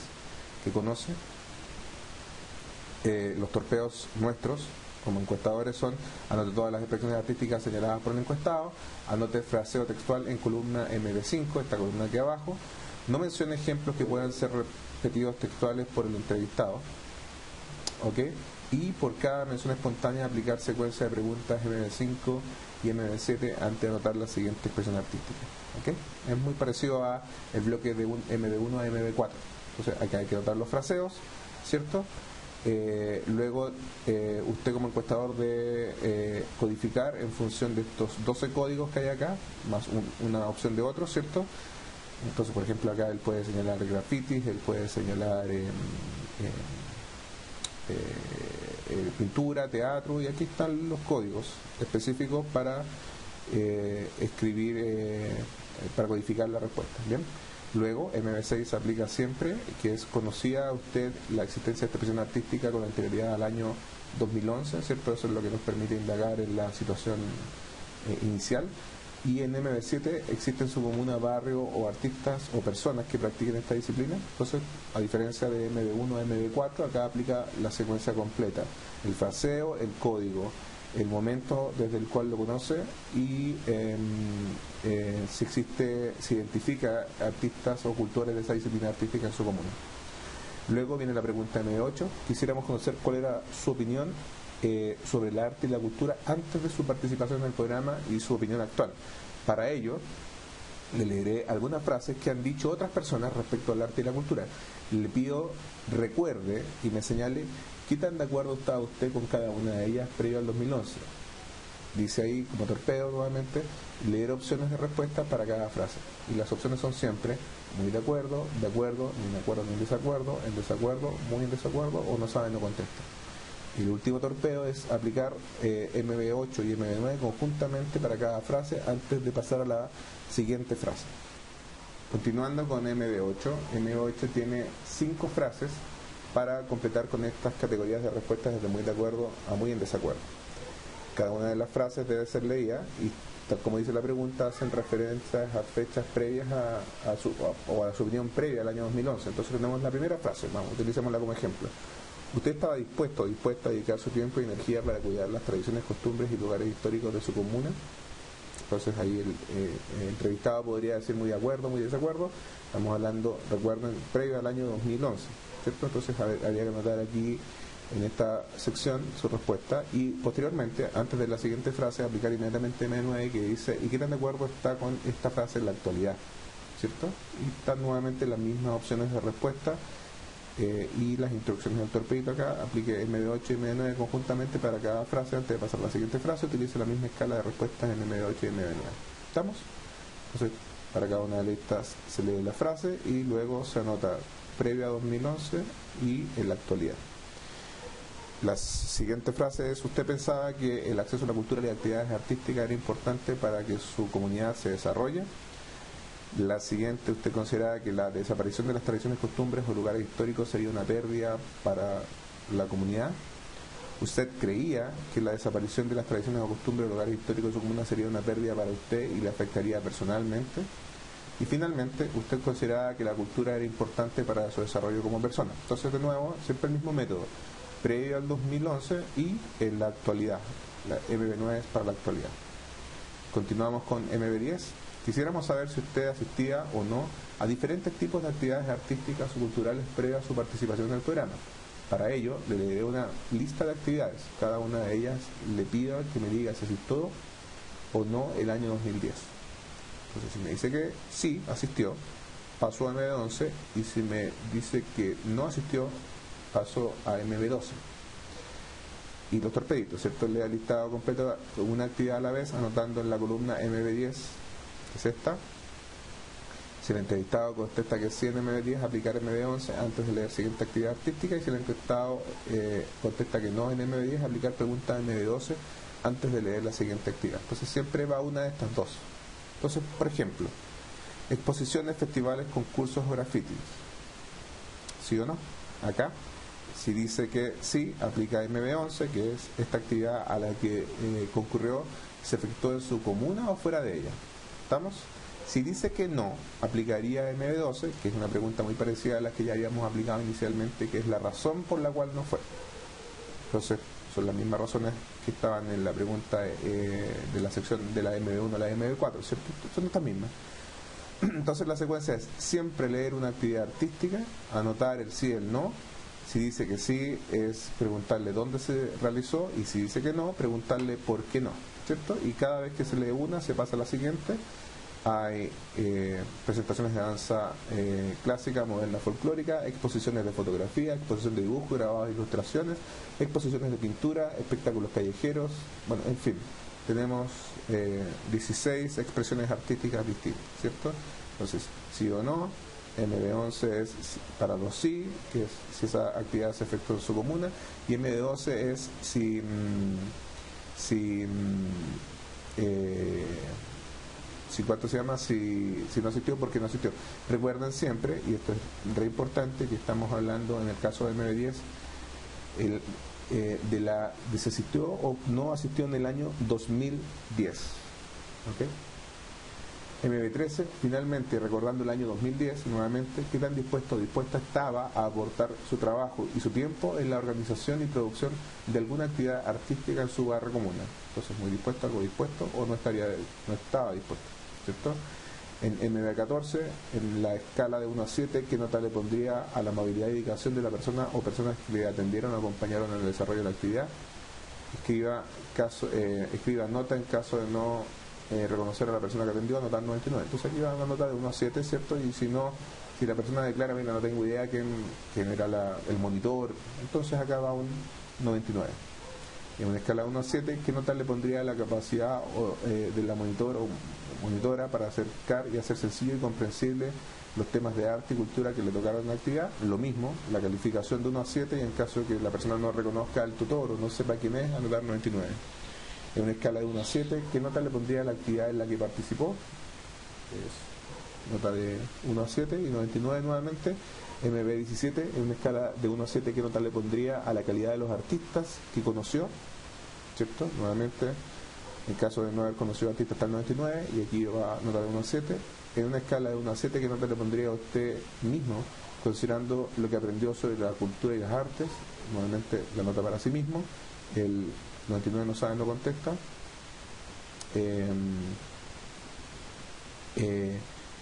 que conoce? Los torpeos nuestros como encuestadores son: anote todas las expresiones artísticas señaladas por el encuestado, anote fraseo textual en columna MB5, esta columna aquí abajo, no mencione ejemplos que puedan ser repetidos textuales por el entrevistado, ¿ok? Y por cada mención espontánea aplicar secuencia de preguntas MB5 y MB7 antes de anotar la siguiente expresión artística, ¿ok? Es muy parecido a el bloque de un MB1 a MB4. Entonces acá hay que anotar los fraseos, ¿cierto? Luego usted como encuestador debe codificar en función de estos 12 códigos que hay acá, más una opción de otros, ¿cierto? Entonces, por ejemplo, acá él puede señalar grafitis, él puede señalar pintura, teatro, y aquí están los códigos específicos para escribir, para codificar la respuesta. Bien. Luego, MB6 se aplica siempre, que es: conocía usted la existencia de esta expresión artística con anterioridad al año 2011, ¿cierto? Eso es lo que nos permite indagar en la situación inicial. Y en MB7 existe en su comuna, barrio o artistas o personas que practiquen esta disciplina. Entonces, a diferencia de MB1 a MB4, acá aplica la secuencia completa: el fraseo, el código, el momento desde el cual lo conoce y si identifica artistas o cultores de esa disciplina artística en su comuna. Luego viene la pregunta MB8. Quisiéramos conocer cuál era su opinión sobre el arte y la cultura antes de su participación en el programa y su opinión actual. Para ello, le leeré algunas frases que han dicho otras personas respecto al arte y la cultura. Le pido recuerde y me señale qué tan de acuerdo está usted con cada una de ellas previo al 2011. Dice ahí, como torpedo nuevamente, leer opciones de respuesta para cada frase. Y las opciones son siempre: muy de acuerdo, ni de acuerdo, ni en desacuerdo, muy en desacuerdo, o no sabe, no contesta. Y el último torpeo es aplicar MB8 y MB9 conjuntamente para cada frase antes de pasar a la siguiente frase. Continuando con MB8, MB8 tiene 5 frases para completar con estas categorías de respuestas desde muy de acuerdo a muy en desacuerdo. Cada una de las frases debe ser leída y, tal como dice la pregunta, hacen referencias a fechas previas a su opinión previa al año 2011. Entonces tenemos la primera frase, utilicémosla como ejemplo. Usted estaba dispuesto o dispuesta a dedicar su tiempo y energía para cuidar las tradiciones, costumbres y lugares históricos de su comuna. Entonces ahí el entrevistado podría decir muy de acuerdo, muy de desacuerdo. Estamos hablando, recuerden, previo al año 2011, ¿cierto? Entonces habría que anotar aquí en esta sección su respuesta y posteriormente, antes de la siguiente frase, aplicar inmediatamente M9, que dice: ¿y qué tan de acuerdo está con esta frase en la actualidad? ¿Cierto? Y están nuevamente las mismas opciones de respuesta. Y las instrucciones del torpedito acá: aplique MD8 y MD9 conjuntamente para cada frase. Antes de pasar a la siguiente frase, utilice la misma escala de respuestas en MD8 y MD9. ¿Estamos? Entonces, para cada una de estas se lee la frase y luego se anota previa a 2011 y en la actualidad. La siguiente frase es: usted pensaba que el acceso a la cultura y actividades artísticas era importante para que su comunidad se desarrolle. La siguiente: usted consideraba que la desaparición de las tradiciones, costumbres o lugares históricos sería una pérdida para la comunidad. Usted creía que la desaparición de las tradiciones o costumbres o lugares históricos de su comunidad sería una pérdida para usted y le afectaría personalmente. Y finalmente, usted consideraba que la cultura era importante para su desarrollo como persona. Entonces, de nuevo, siempre el mismo método: previo al 2011 y en la actualidad. La MB9 es para la actualidad. Continuamos con MB10. Quisiéramos saber si usted asistía o no a diferentes tipos de actividades artísticas o culturales previas a su participación en el programa. Para ello, le leeré una lista de actividades. Cada una de ellas le pida que me diga si asistió o no el año 2010. Entonces, si me dice que sí, asistió, paso a MB11, y si me dice que no asistió, paso a MB12. Y los torpeditos, ¿cierto? Le he listado completo una actividad a la vez, anotando en la columna MB10, que es esta. Si el entrevistado contesta que sí en MB10, aplicar MB11 antes de leer siguiente actividad artística, y si el entrevistado contesta que no en MB10, aplicar pregunta MB12 antes de leer la siguiente actividad. Entonces siempre va una de estas dos. Entonces, por ejemplo, exposiciones, festivales, concursos o grafitis. ¿sí o no? Acá, si dice que sí, aplica MB11, que es esta actividad a la que concurrió, se efectuó en su comuna o fuera de ella. ¿Estamos? Si dice que no, aplicaría MB12, que es una pregunta muy parecida a la que ya habíamos aplicado inicialmente, que es la razón por la cual no fue. Entonces, son las mismas razones que estaban en la pregunta de la sección de la MB1 a la MB4, ¿cierto? Son estas mismas. Entonces la secuencia es siempre leer una actividad artística, anotar el sí y el no. Si dice que sí, es preguntarle dónde se realizó, y si dice que no, preguntarle por qué no, ¿cierto? Y cada vez que se lee una, se pasa a la siguiente. Hay presentaciones de danza clásica, moderna, folclórica, exposiciones de fotografía, exposición de dibujo, grabados, ilustraciones, exposiciones de pintura, espectáculos callejeros, bueno, en fin, tenemos 16 expresiones artísticas distintas, ¿cierto? Entonces, sí o no, MB11 es para los sí, que es si esa actividad se efectuó en su comuna, y MB12 es si ¿cuánto se llama? Si no asistió, ¿por qué no asistió? Recuerden siempre, y esto es re importante, que estamos hablando en el caso de MB10 de si asistió o no asistió en el año 2010. ¿Ok? MB13, finalmente, recordando el año 2010, nuevamente, qué tan dispuesto o dispuesta estaba a aportar su trabajo y su tiempo en la organización y producción de alguna actividad artística en su barrio comuna. Entonces, muy dispuesto, algo dispuesto, o no estaba dispuesto, ¿cierto? En MB14, en la escala de 1 a 7, ¿qué nota le pondría a la amabilidad y dedicación de la persona o personas que le atendieron o acompañaron en el desarrollo de la actividad? Escriba nota en caso de no reconocer a la persona que atendió, anotar 99. Entonces aquí va una nota de 1 a 7, ¿cierto? Y si la persona declara, mira, no tengo idea quién era el monitor, entonces acá va un 99. En una escala de 1 a 7, ¿qué nota le pondría a la capacidad de la monitor o monitora para acercar y hacer sencillo y comprensible los temas de arte y cultura que le tocaron en la actividad? Lo mismo, la calificación de 1 a 7, y en caso de que la persona no reconozca al tutor o no sepa quién es, anotar 99. En una escala de 1 a 7, ¿qué nota le pondría a la actividad en la que participó? Nota de 1 a 7 y 99 nuevamente. MB17, en una escala de 1 a 7, ¿qué nota le pondría a la calidad de los artistas que conoció? ¿Cierto? Nuevamente, en caso de no haber conocido artistas, está el 99, y aquí va nota de 1 a 7. En una escala de 1 a 7, ¿qué nota le pondría a usted mismo, considerando lo que aprendió sobre la cultura y las artes? Nuevamente, la nota para sí mismo. El 99 no sabe, no contesta.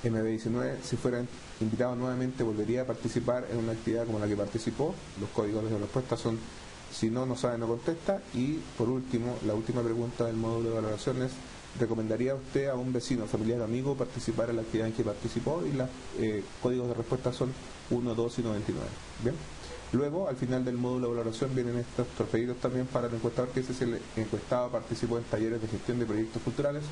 MB19, si fuera invitado nuevamente, volvería a participar en una actividad como la que participó. Los códigos de respuesta son si no, no sabe, no contesta. Y por último, la última pregunta del módulo de valoraciones: ¿recomendaría usted a un vecino, familiar o amigo participar en la actividad en que participó? Y los códigos de respuesta son 1, 2 y 99. Bien. Luego, al final del módulo de valoración, vienen estos trofeitos también para el encuestador, que es el encuestado participó en talleres de gestión de proyectos culturales.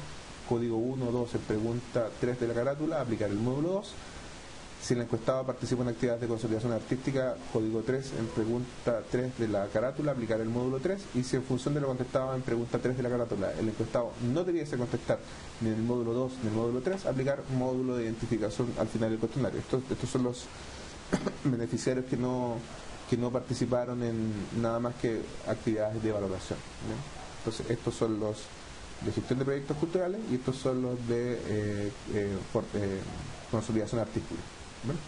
Código 1, 2 en pregunta 3 de la carátula, aplicar el módulo 2. Si el encuestado participó en actividades de consolidación artística, código 3 en pregunta 3 de la carátula, aplicar el módulo 3. Y si en función de lo contestado en pregunta 3 de la carátula, el encuestado no debiese contestar ni en el módulo 2 ni en el módulo 3, aplicar módulo de identificación al final del cuestionario. Estos son los beneficiarios que no participaron en nada más que actividades de valoración, ¿bien? Entonces, estos son los de gestión de proyectos culturales y estos son los de consolidación artística. ¿Bien?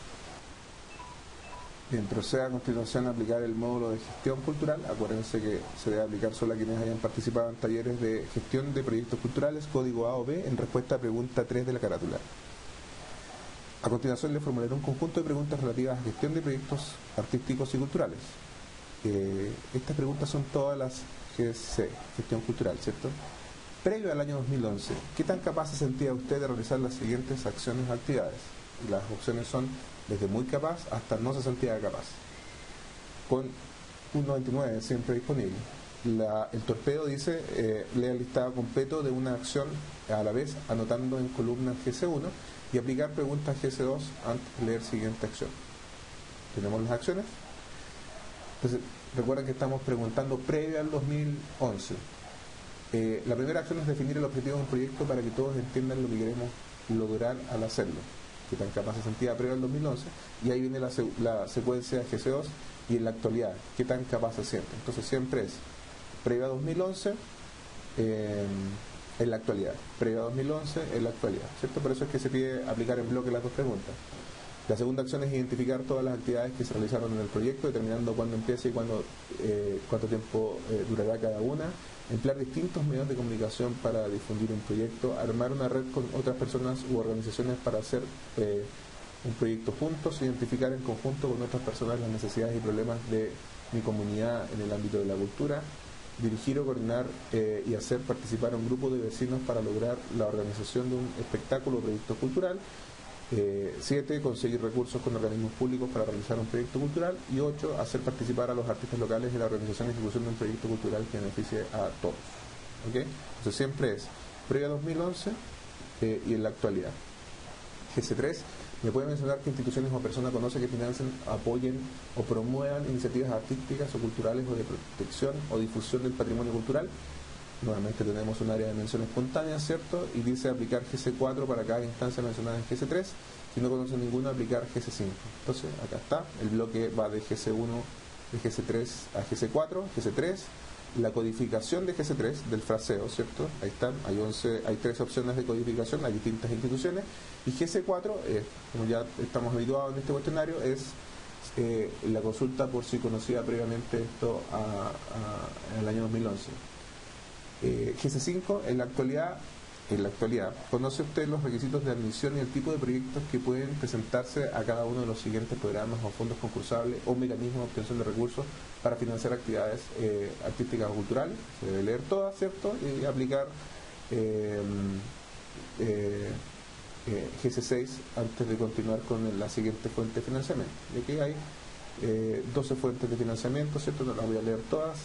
Bien, proceda a continuación a aplicar el módulo de gestión cultural. Acuérdense que se debe aplicar solo a quienes hayan participado en talleres de gestión de proyectos culturales, código A o B, en respuesta a pregunta 3 de la carátula. A continuación le formularé un conjunto de preguntas relativas a gestión de proyectos artísticos y culturales. Estas preguntas son todas las GC, gestión cultural, ¿cierto? Previo al año 2011, ¿qué tan capaz se sentía usted de realizar las siguientes acciones o actividades? Y las opciones son desde muy capaz hasta no se sentía capaz. Con un 99 siempre disponible. El torpedo dice, lea el listado completo de una acción a la vez, anotando en columna GC1 y aplicar preguntas GC2 antes de leer siguiente acción. Tenemos las acciones. Entonces, recuerden que estamos preguntando previo al 2011. La primera acción es definir el objetivo de un proyecto para que todos entiendan lo que queremos lograr al hacerlo. qué tan capaz se sentía previo al 2011, y ahí viene la secuencia de GC2, y en la actualidad, qué tan capaz se siente. Entonces siempre es previo a 2011, en la actualidad, previo a 2011, en la actualidad, ¿cierto? Por eso es que se pide aplicar en bloque las dos preguntas. La segunda acción es identificar todas las actividades que se realizaron en el proyecto, determinando cuándo empieza y cuánto tiempo durará cada una, emplear distintos medios de comunicación para difundir un proyecto, armar una red con otras personas u organizaciones para hacer un proyecto juntos, identificar en conjunto con otras personas las necesidades y problemas de mi comunidad en el ámbito de la cultura, dirigir o coordinar y hacer participar a un grupo de vecinos para lograr la organización de un espectáculo o proyecto cultural. 7. Conseguir recursos con organismos públicos para realizar un proyecto cultural. Y 8. Hacer participar a los artistas locales de la organización y ejecución de un proyecto cultural que beneficie a todos. ¿Okay? Entonces siempre es previo a 2011 y en la actualidad. GC3. ¿Me puede mencionar qué instituciones o personas conoce que financien, apoyen o promuevan iniciativas artísticas o culturales o de protección o difusión del patrimonio cultural? Nuevamente tenemos un área de mención espontánea, ¿cierto? Y dice aplicar GC4 para cada instancia mencionada en GC3. Si no conoce ninguna, aplicar GC5. Entonces, acá está. El bloque va de GC1, de GC3 a GC4, GC3. La codificación de GC3, del fraseo, ¿cierto? Ahí están. Hay 13 opciones de codificación, hay distintas instituciones. Y GC4, como ya estamos habituados en este cuestionario, es la consulta por si conocía previamente esto en el año 2011. GC5, en la actualidad, ¿conoce usted los requisitos de admisión y el tipo de proyectos que pueden presentarse a cada uno de los siguientes programas o fondos concursables o mecanismos de obtención de recursos para financiar actividades artísticas o culturales? Se debe leer todas, ¿cierto? Y aplicar GC6 antes de continuar con la siguiente fuente de financiamiento. Y aquí hay 12 fuentes de financiamiento, ¿cierto? No las voy a leer todas,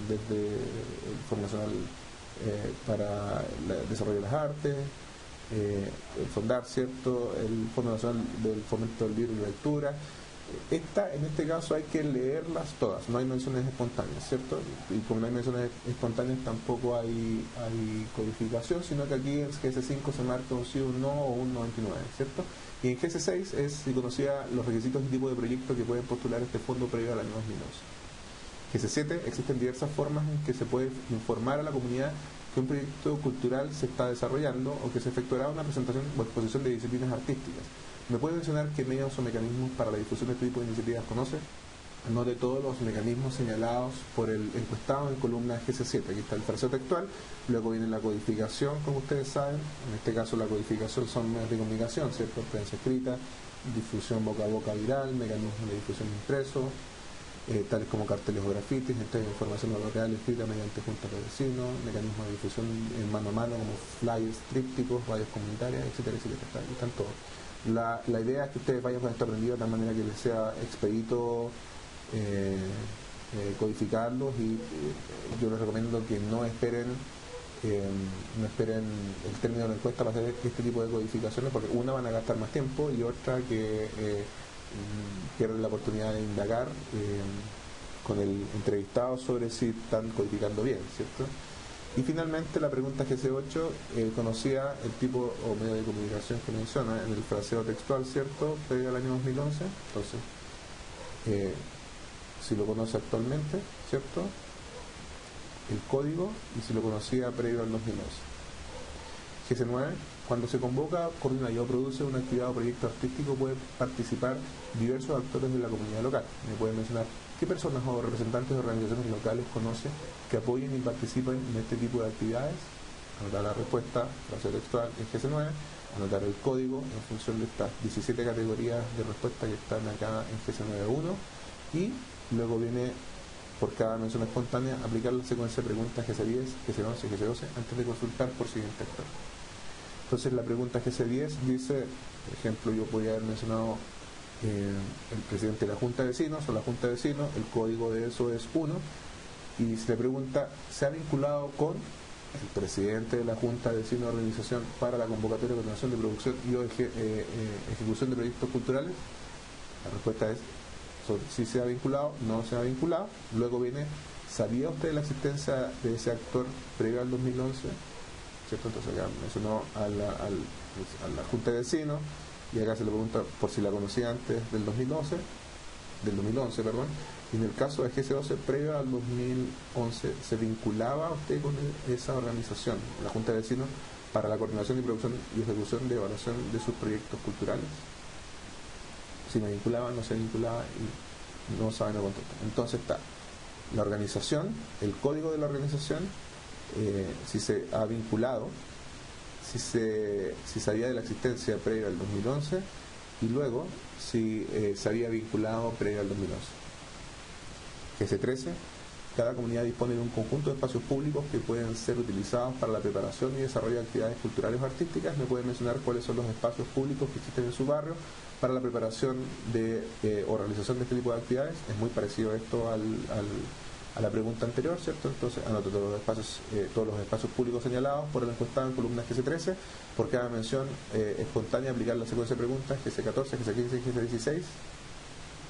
desde el Fondo Nacional para el Desarrollo de las Artes, el FONDAR, ¿cierto? El Fondo Nacional del Fomento del Libro y la Lectura. En este caso hay que leerlas todas, no hay menciones espontáneas, ¿cierto? Y como no hay menciones espontáneas tampoco hay codificación, sino que aquí en GC5 se marca un sí, un no o un 99, ¿cierto? Y en GC6 es si conocía los requisitos y tipo de proyecto que pueden postular este fondo previo al año 2011. GC7, existen diversas formas en que se puede informar a la comunidad que un proyecto cultural se está desarrollando o que se efectuará una presentación o exposición de disciplinas artísticas. ¿Me puede mencionar qué medios o mecanismos para la difusión de este tipo de iniciativas conoce? Anote todos los mecanismos señalados por el encuestado en columna GC7. Aquí está el fraseo textual, luego viene la codificación, como ustedes saben. En este caso la codificación son medios de comunicación, ¿cierto? Prensa escrita, difusión boca a boca viral, mecanismos de difusión impreso, tales como carteles o grafitis, entrega de información local escrita mediante juntas de vecinos, mecanismos de difusión en mano a mano como flyers, trípticos, radios comunitarias, etcétera, etcétera. Están todos. La idea es que ustedes vayan con esto aprendido de tal manera que les sea expedito codificarlos, y yo les recomiendo que no esperen el término de la encuesta para hacer este tipo de codificaciones, porque una, van a gastar más tiempo, y otra que pierden la oportunidad de indagar con el entrevistado sobre si están codificando bien, ¿cierto? Y finalmente la pregunta GC8 conocía el tipo o medio de comunicación que menciona en el fraseo textual, ¿cierto? Previo al año 2011, entonces si lo conoce actualmente, ¿cierto? El código, y si lo conocía previo al 2011. GC9, cuando se convoca, coordina y o produce una actividad o proyecto artístico, puede participar diversos actores de la comunidad local. Me puede mencionar qué personas o representantes de organizaciones locales conoce que apoyen y participen en este tipo de actividades. Anotar la respuesta, frase textual en GC9, anotar el código en función de estas 17 categorías de respuesta que están acá en GC9.1, y luego viene, por cada mención espontánea, aplicar la secuencia de preguntas GC10, GC11 y GC12 antes de consultar por siguiente actor. Entonces la pregunta GC10 dice, por ejemplo, yo podría haber mencionado el presidente de la Junta de Vecinos o la Junta de Vecinos, el código de eso es 1, y se le pregunta, ¿se ha vinculado con el presidente de la Junta de Vecinos de organización para la convocatoria de coordinación de producción y ejecución de proyectos culturales? La respuesta es si se ha vinculado, no se ha vinculado. Luego viene, ¿sabía usted la existencia de ese actor previo al 2011? ¿Cierto? Entonces acá mencionó a la Junta de Vecinos, y acá se le pregunta por si la conocía antes del 2011, perdón, y en el caso de GS12, previo al 2011, ¿se vinculaba usted con esa organización, la Junta de Vecinos, para la coordinación y producción y ejecución de evaluación de sus proyectos culturales? Si me vinculaba, no se vinculaba, y no saben, no contestan. Entonces está la organización, el código de la organización, si se ha vinculado, si sabía de la existencia previa al 2011, y luego si se había vinculado previo al 2011. GS13, cada comunidad dispone de un conjunto de espacios públicos que pueden ser utilizados para la preparación y desarrollo de actividades culturales o artísticas. ¿Me pueden mencionar cuáles son los espacios públicos que existen en su barrio para la preparación o realización de este tipo de actividades? Es muy parecido esto a la pregunta anterior, ¿cierto? Entonces anoto todos los espacios públicos señalados por el encuestado en columna GS13, por cada mención espontánea aplicar la secuencia de preguntas GS14, GS15 y GS16.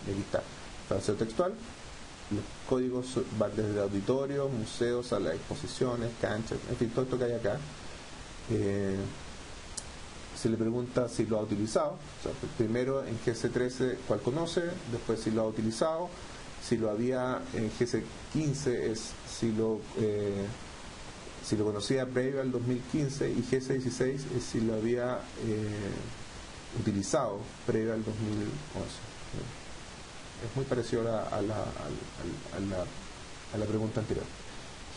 Y aquí está, fraseo textual. Los códigos van desde auditorio, museos, sala de exposiciones, canchas, en fin, todo esto que hay acá. Se le pregunta si lo ha utilizado, o sea, primero en GS13 cuál conoce, después si lo ha utilizado, si lo había en GS15 es si lo conocía previo al 2015, y GS16 es si lo había utilizado previo al 2011. Es muy parecido a la pregunta anterior.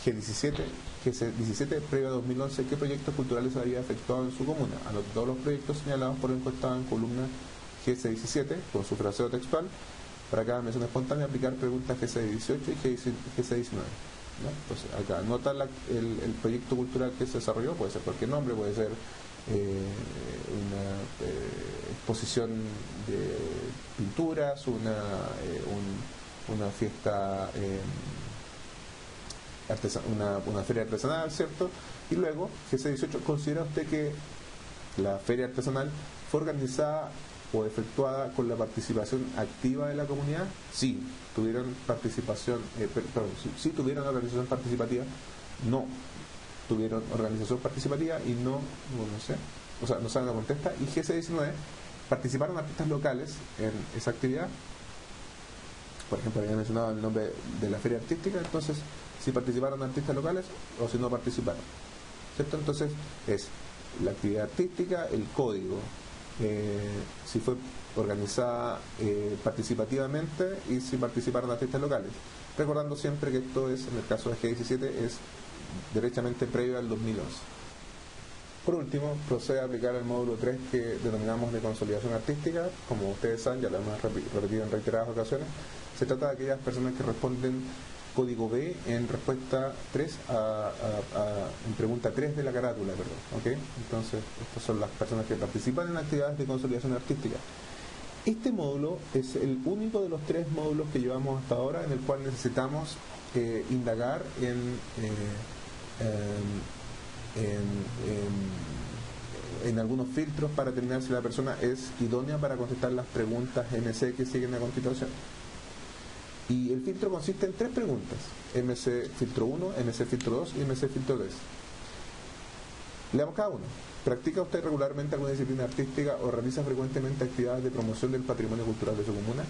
GS17, previo a 2011, ¿qué proyectos culturales había efectuado en su comuna? Anotó todos los proyectos señalados por el encuestado en columna GS17 con su fraseo textual. Para cada mención espontánea aplicar preguntas GS18 y GS19. ¿no? Entonces acá anota el proyecto cultural que se desarrolló, puede ser cualquier nombre, puede ser una exposición de pinturas, una fiesta, una feria artesanal, ¿cierto? Y luego, GS18, ¿considera usted que la feria artesanal fue organizada o efectuada con la participación activa de la comunidad? Sí, tuvieron participación, sí tuvieron organización participativa, no tuvieron organización participativa y no sé, o sea, no saben la contesta. Y GS19, ¿participaron artistas locales en esa actividad? Por ejemplo, había mencionado el nombre de la feria artística, entonces, si participaron artistas locales o si no participaron, ¿cierto? Entonces, es la actividad artística, el código, si fue organizada participativamente y si participaron artistas locales. Recordando siempre que esto es, en el caso de G17, es derechamente previo al 2011. Por último, procede a aplicar el módulo 3 que denominamos de consolidación artística. Como ustedes saben, ya lo hemos repetido en reiteradas ocasiones, se trata de aquellas personas que responden código B en respuesta 3 en pregunta 3 de la carátula, perdón, ¿okay? Entonces, estas son las personas que participan en actividades de consolidación artística. Este módulo es el único de los 3 módulos que llevamos hasta ahora en el cual necesitamos indagar en algunos filtros para determinar si la persona es idónea para contestar las preguntas MC que siguen a continuación. Y el filtro consiste en 3 preguntas: MC filtro 1, MC filtro 2 y MC filtro 3. Leamos cada uno. ¿Practica usted regularmente alguna disciplina artística o realiza frecuentemente actividades de promoción del patrimonio cultural de su comuna?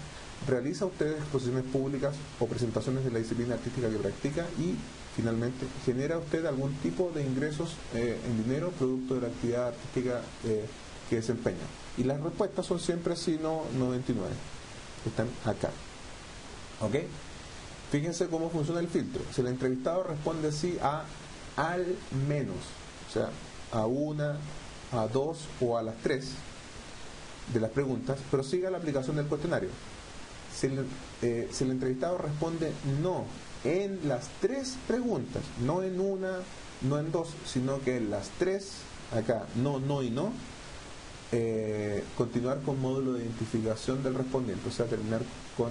¿Realiza usted exposiciones públicas o presentaciones de la disciplina artística que practica? Y, finalmente, ¿genera usted algún tipo de ingresos en dinero producto de la actividad artística que desempeña? Y las respuestas son siempre sí, no, 99. Están acá. ¿Ok? Fíjense cómo funciona el filtro. Si el entrevistado responde sí a al menos, o sea, a una, a 2 o a las 3 de las preguntas, prosiga la aplicación del cuestionario. Si el entrevistado responde no en las 3 preguntas, no en una, no en 2, sino que en las 3, acá no y no, continuar con módulo de identificación del respondiente, o sea, terminar con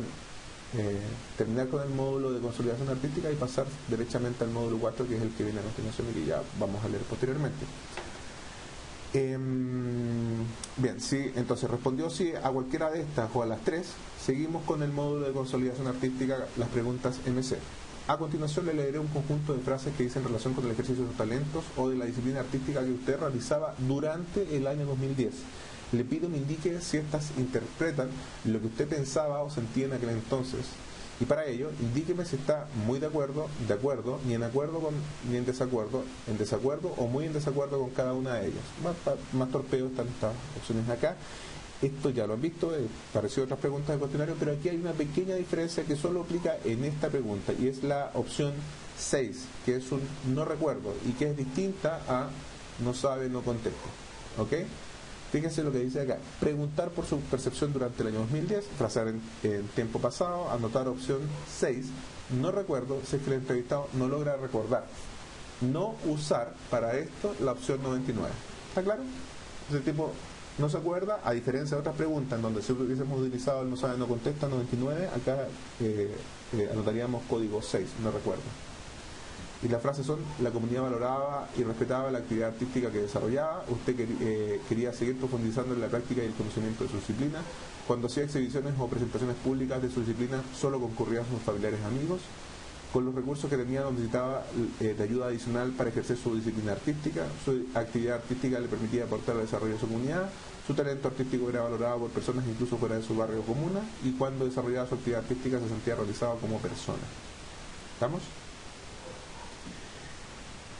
el módulo de consolidación artística y pasar derechamente al módulo 4, que es el que viene a continuación y que ya vamos a leer posteriormente. Bien, sí, entonces respondió sí a cualquiera de estas o a las 3, seguimos con el módulo de consolidación artística, las preguntas MC. A continuación le leeré un conjunto de frases que dicen relación con el ejercicio de sus talentos o de la disciplina artística que usted realizaba durante el año 2010. Le pido me indique si estas interpretan lo que usted pensaba o sentía en aquel entonces. Y para ello, indíqueme si está muy de acuerdo, ni en desacuerdo o muy en desacuerdo con cada una de ellas. Más torpedo están estas opciones acá. Esto ya lo han visto, parecido a otras preguntas del cuestionario, pero aquí hay una pequeña diferencia que solo aplica en esta pregunta, y es la opción 6, que es un no recuerdo, y que es distinta a no sabe, no contesta. ¿Ok? Fíjense lo que dice acá. Preguntar por su percepción durante el año 2010, frasear en tiempo pasado, anotar opción 6, no recuerdo, si es que el entrevistado no logra recordar. No usar para esto la opción 99. ¿Está claro? Ese tipo no se acuerda, a diferencia de otras preguntas en donde si hubiésemos utilizado el no sabe, no contesta 99, acá anotaríamos código 6, no recuerdo. Y las frases son: la comunidad valoraba y respetaba la actividad artística que desarrollaba, usted quería seguir profundizando en la práctica y el conocimiento de su disciplina, cuando hacía exhibiciones o presentaciones públicas de su disciplina solo concurrían sus familiares y amigos, con los recursos que tenía necesitaba de ayuda adicional para ejercer su disciplina artística, su actividad artística le permitía aportar al desarrollo de su comunidad, su talento artístico era valorado por personas incluso fuera de su barrio o comuna, y cuando desarrollaba su actividad artística se sentía realizado como persona. ¿Estamos?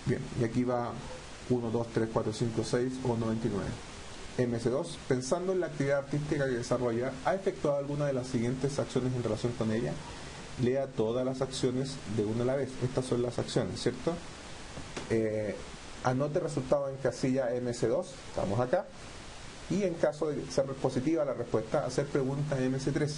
Bien, y aquí va 1, 2, 3, 4, 5, 6 o 99. MS2, pensando en la actividad artística que desarrolla, ¿ha efectuado alguna de las siguientes acciones en relación con ella? Lea todas las acciones de una a la vez. Estas son las acciones, ¿cierto? Anote resultado en casilla MS2, estamos acá, y en caso de ser positiva la respuesta, hacer pregunta en MS3.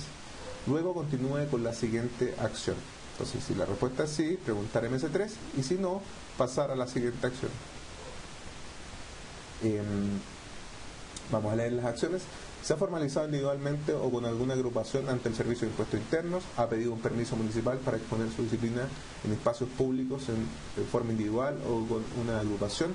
Luego continúe con la siguiente acción. Entonces, si la respuesta es sí, preguntar MS3, y si no, pasar a la siguiente acción. Vamos a leer las acciones. Se ha formalizado individualmente o con alguna agrupación ante el Servicio de Impuestos Internos, ha pedido un permiso municipal para exponer su disciplina en espacios públicos en forma individual o con una agrupación,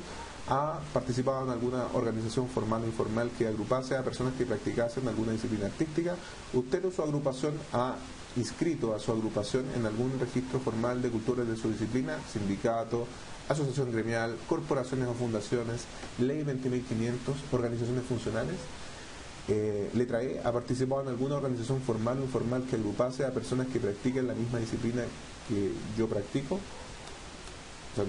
ha participado en alguna organización formal o informal que agrupase a personas que practicasen alguna disciplina artística, usted o su agrupación ha inscrito a su agrupación en algún registro formal de culturas de su disciplina, sindicato, asociación gremial, corporaciones o fundaciones, ley 20.500, organizaciones funcionales. Letra E, ha participado en alguna organización formal o informal que agrupase a personas que practiquen la misma disciplina que yo practico, o sea,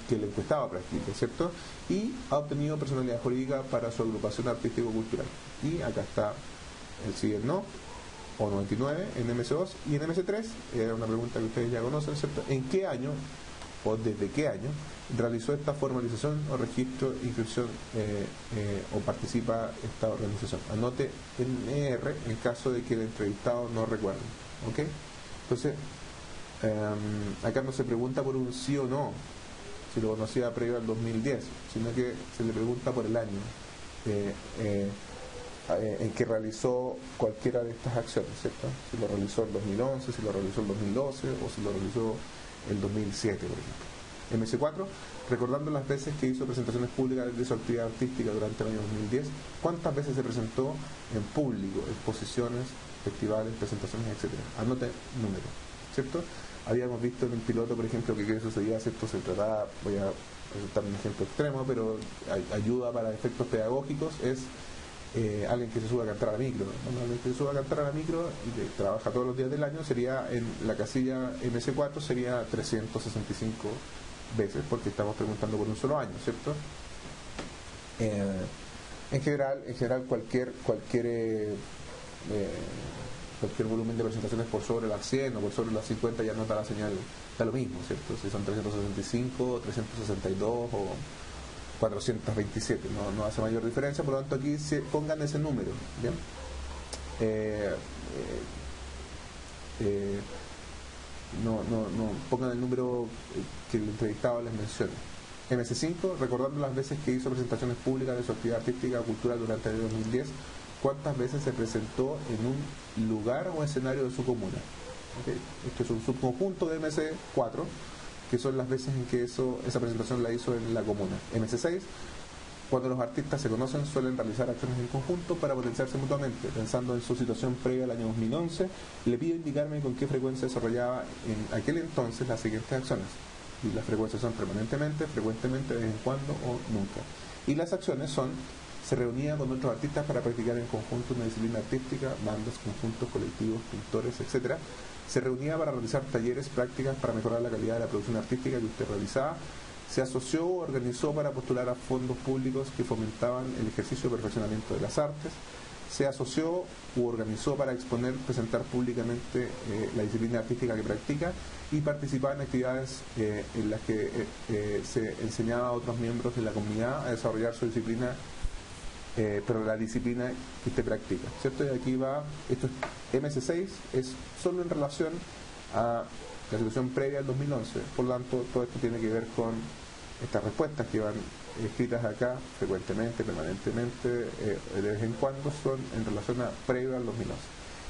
que el encuestado practique, ¿cierto? Y ha obtenido personalidad jurídica para su agrupación artístico-cultural. Y acá está el sí y el no, o 99 en MS2, y en MS3, era una pregunta que ustedes ya conocen, ¿cierto? ¿En qué año o desde qué año realizó esta formalización o registro, inscripción o participa esta organización? Anote en ER en caso de que el entrevistado no recuerde. ¿Ok? Entonces, acá no se pregunta por un sí o no, si lo conocía previo al 2010, sino que se le pregunta por el año en que realizó cualquiera de estas acciones, ¿cierto? Si lo realizó el 2011, si lo realizó el 2012 o si lo realizó el 2007, por ejemplo. MS4, recordando las veces que hizo presentaciones públicas de su actividad artística durante el año 2010, ¿cuántas veces se presentó en público, exposiciones, festivales, presentaciones, etcétera? Anote número, ¿cierto? Habíamos visto en un piloto, por ejemplo, que qué sucedía si esto se trataba, voy a presentar un ejemplo extremo, pero ayuda para efectos pedagógicos, es alguien que se suba a cantar a la micro, ¿no? Alguien que se suba a cantar a la micro y que trabaja todos los días del año, sería en la casilla MS4 sería 365 veces, porque estamos preguntando por un solo año, ¿cierto? En general cualquier volumen de presentaciones por sobre las 100 o por sobre las 50 ya no da la señal, da lo mismo, ¿cierto? Si son 365, 362 o 427, no hace mayor diferencia, por lo tanto aquí pongan ese número, ¿bien? No pongan el número que el entrevistado les mencione. MS5, recordando las veces que hizo presentaciones públicas de su actividad artística o cultural durante el año 2010, ¿cuántas veces se presentó en un lugar o escenario de su comuna? ¿Okay? Esto es un subconjunto de MS4, que son las veces en que esa presentación la hizo en la comuna. MS6, Cuando los artistas se conocen suelen realizar acciones en conjunto para potenciarse mutuamente. Pensando en su situación previa al año 2011, le pido indicarme con qué frecuencia desarrollaba en aquel entonces las siguientes acciones. Y las frecuencias son permanentemente, frecuentemente, de vez en cuando o nunca. Y las acciones son: se reunía con otros artistas para practicar en conjunto una disciplina artística, bandas, conjuntos, colectivos, pintores, etc. Se reunía para realizar talleres, prácticas para mejorar la calidad de la producción artística que usted realizaba. Se asoció o organizó para postular a fondos públicos que fomentaban el ejercicio y perfeccionamiento de las artes. Se asoció u organizó para exponer, presentar públicamente la disciplina artística que practica, y participaba en actividades en las que se enseñaba a otros miembros de la comunidad a desarrollar su disciplina, pero la disciplina que usted practica, ¿cierto? Y aquí va, esto es MC6, es solo en relación a la situación previa al 2011, por lo tanto todo esto tiene que ver con estas respuestas que van escritas acá: frecuentemente, permanentemente, de vez en cuando, son en relación a previo al 2011.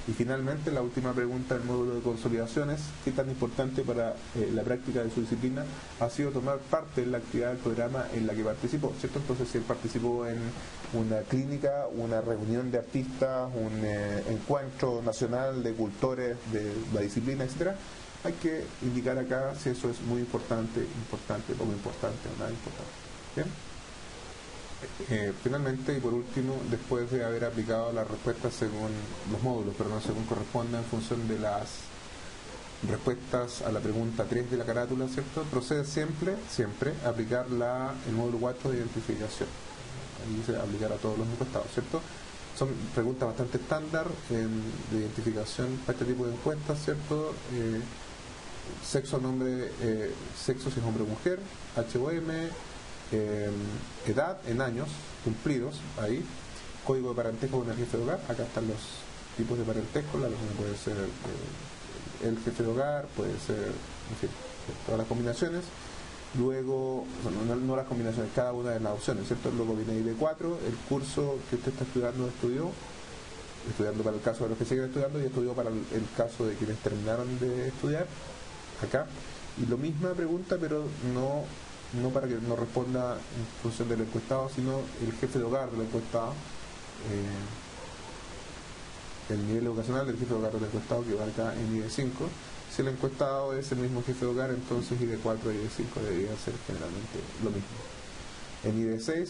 Y finalmente la última pregunta del módulo de consolidaciones: ¿qué tan importante para la práctica de su disciplina ha sido tomar parte en la actividad del programa en la que participó? ¿Cierto? Entonces, si él participó en una clínica, una reunión de artistas, un encuentro nacional de cultores de la disciplina, etcétera, hay que indicar acá si eso es muy importante, poco importante o nada importante. ¿Bien? Finalmente y por último, después de haber aplicado las respuestas según los módulos, pero no según corresponda, en función de las respuestas a la pregunta 3 de la carátula, ¿cierto?, procede siempre a aplicar el módulo 4 de identificación. Ahí dice aplicar a todos los encuestados, ¿cierto? Son preguntas bastante estándar de identificación para este tipo de encuestas, ¿cierto? Sexo, nombre, sexo si es hombre o mujer, HOM, edad en años cumplidos, ahí, código de parentesco con el jefe de hogar, acá están los tipos de parentesco, la persona puede ser el jefe de hogar, puede ser, en fin, todas las combinaciones. Luego, no las combinaciones, cada una de las opciones, ¿cierto? Luego viene ID4, el curso que usted está estudiando para el caso de los que siguen estudiando, y estudió para el caso de quienes terminaron de estudiar, acá. Y lo misma pregunta, pero no para que no responda en función del encuestado, sino el jefe de hogar del encuestado, el nivel educacional del jefe de hogar del encuestado, que va acá en ID5. Si el encuestado es el mismo jefe de hogar, entonces ID4 y ID5 deberían ser generalmente lo mismo. En ID6,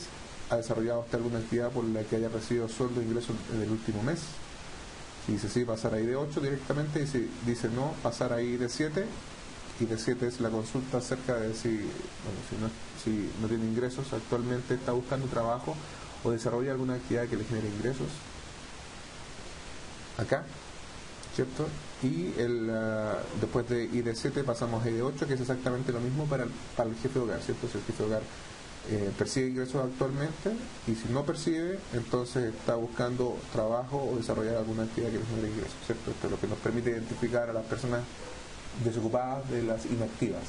¿ha desarrollado usted alguna actividad por la que haya recibido sueldo e ingresos en el último mes? Si dice sí, pasar a ID8 directamente, y si dice no, pasar a ID7. ID7 es la consulta acerca de si no tiene ingresos actualmente, está buscando trabajo o desarrolla alguna actividad que le genere ingresos. Acá, ¿cierto? Y después de ID7 pasamos a ID8, que es exactamente lo mismo para el jefe de hogar, ¿cierto? Si el jefe de hogar percibe ingresos actualmente, y si no percibe, entonces está buscando trabajo o desarrollar alguna actividad que le genere ingresos, ¿cierto? Esto es lo que nos permite identificar a las personas desocupadas de las inactivas.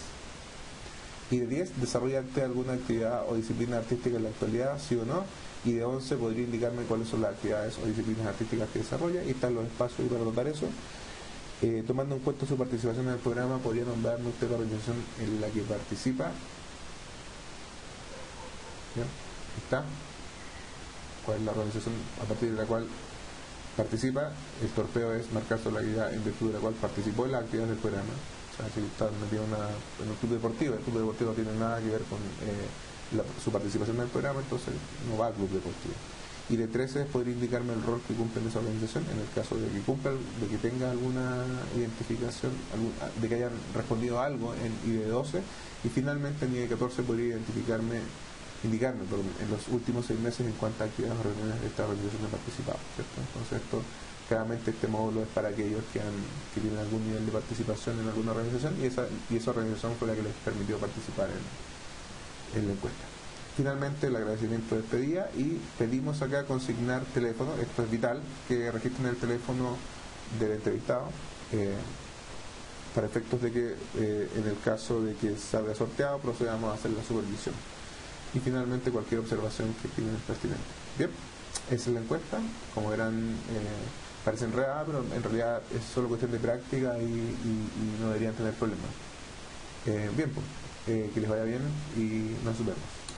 Y de 10, ¿desarrolla usted alguna actividad o disciplina artística en la actualidad, sí o no? Y de 11, ¿podría indicarme cuáles son las actividades o disciplinas artísticas que desarrolla? Y están los espacios ahí para anotar eso. Tomando en cuenta su participación en el programa, ¿podría nombrarme usted la organización en la que participa? ¿Ya? ¿Está? ¿Cuál es la organización a partir de la cual participa? El torpeo es marcar solidaridad en virtud de la cual participó en las actividades del programa. O sea, si está metido en un club deportivo, el club deportivo no tiene nada que ver con su participación en el programa, entonces no va al club deportivo. Y de 13, podría indicarme el rol que cumple en esa organización, en el caso de que cumpla, de que tenga alguna identificación, de que hayan respondido a algo y de 12. Y finalmente en ID14 podría indicarme en los últimos 6 meses en cuántas actividades o reuniones de esta organización he participado, ¿cierto? Entonces claramente este módulo es para aquellos que tienen algún nivel de participación en alguna organización, y esa organización fue la que les permitió participar en la encuesta. Finalmente, el agradecimiento de este día, y pedimos acá consignar teléfono. Esto es vital, que registren el teléfono del entrevistado para efectos de que en el caso de que salga sorteado procedamos a hacer la supervisión. Y finalmente, cualquier observación que estimen pertinente. Bien, esa es la encuesta. Como verán, parece enredada, pero en realidad es solo cuestión de práctica y no deberían tener problemas. Bien, pues, que les vaya bien y nos vemos.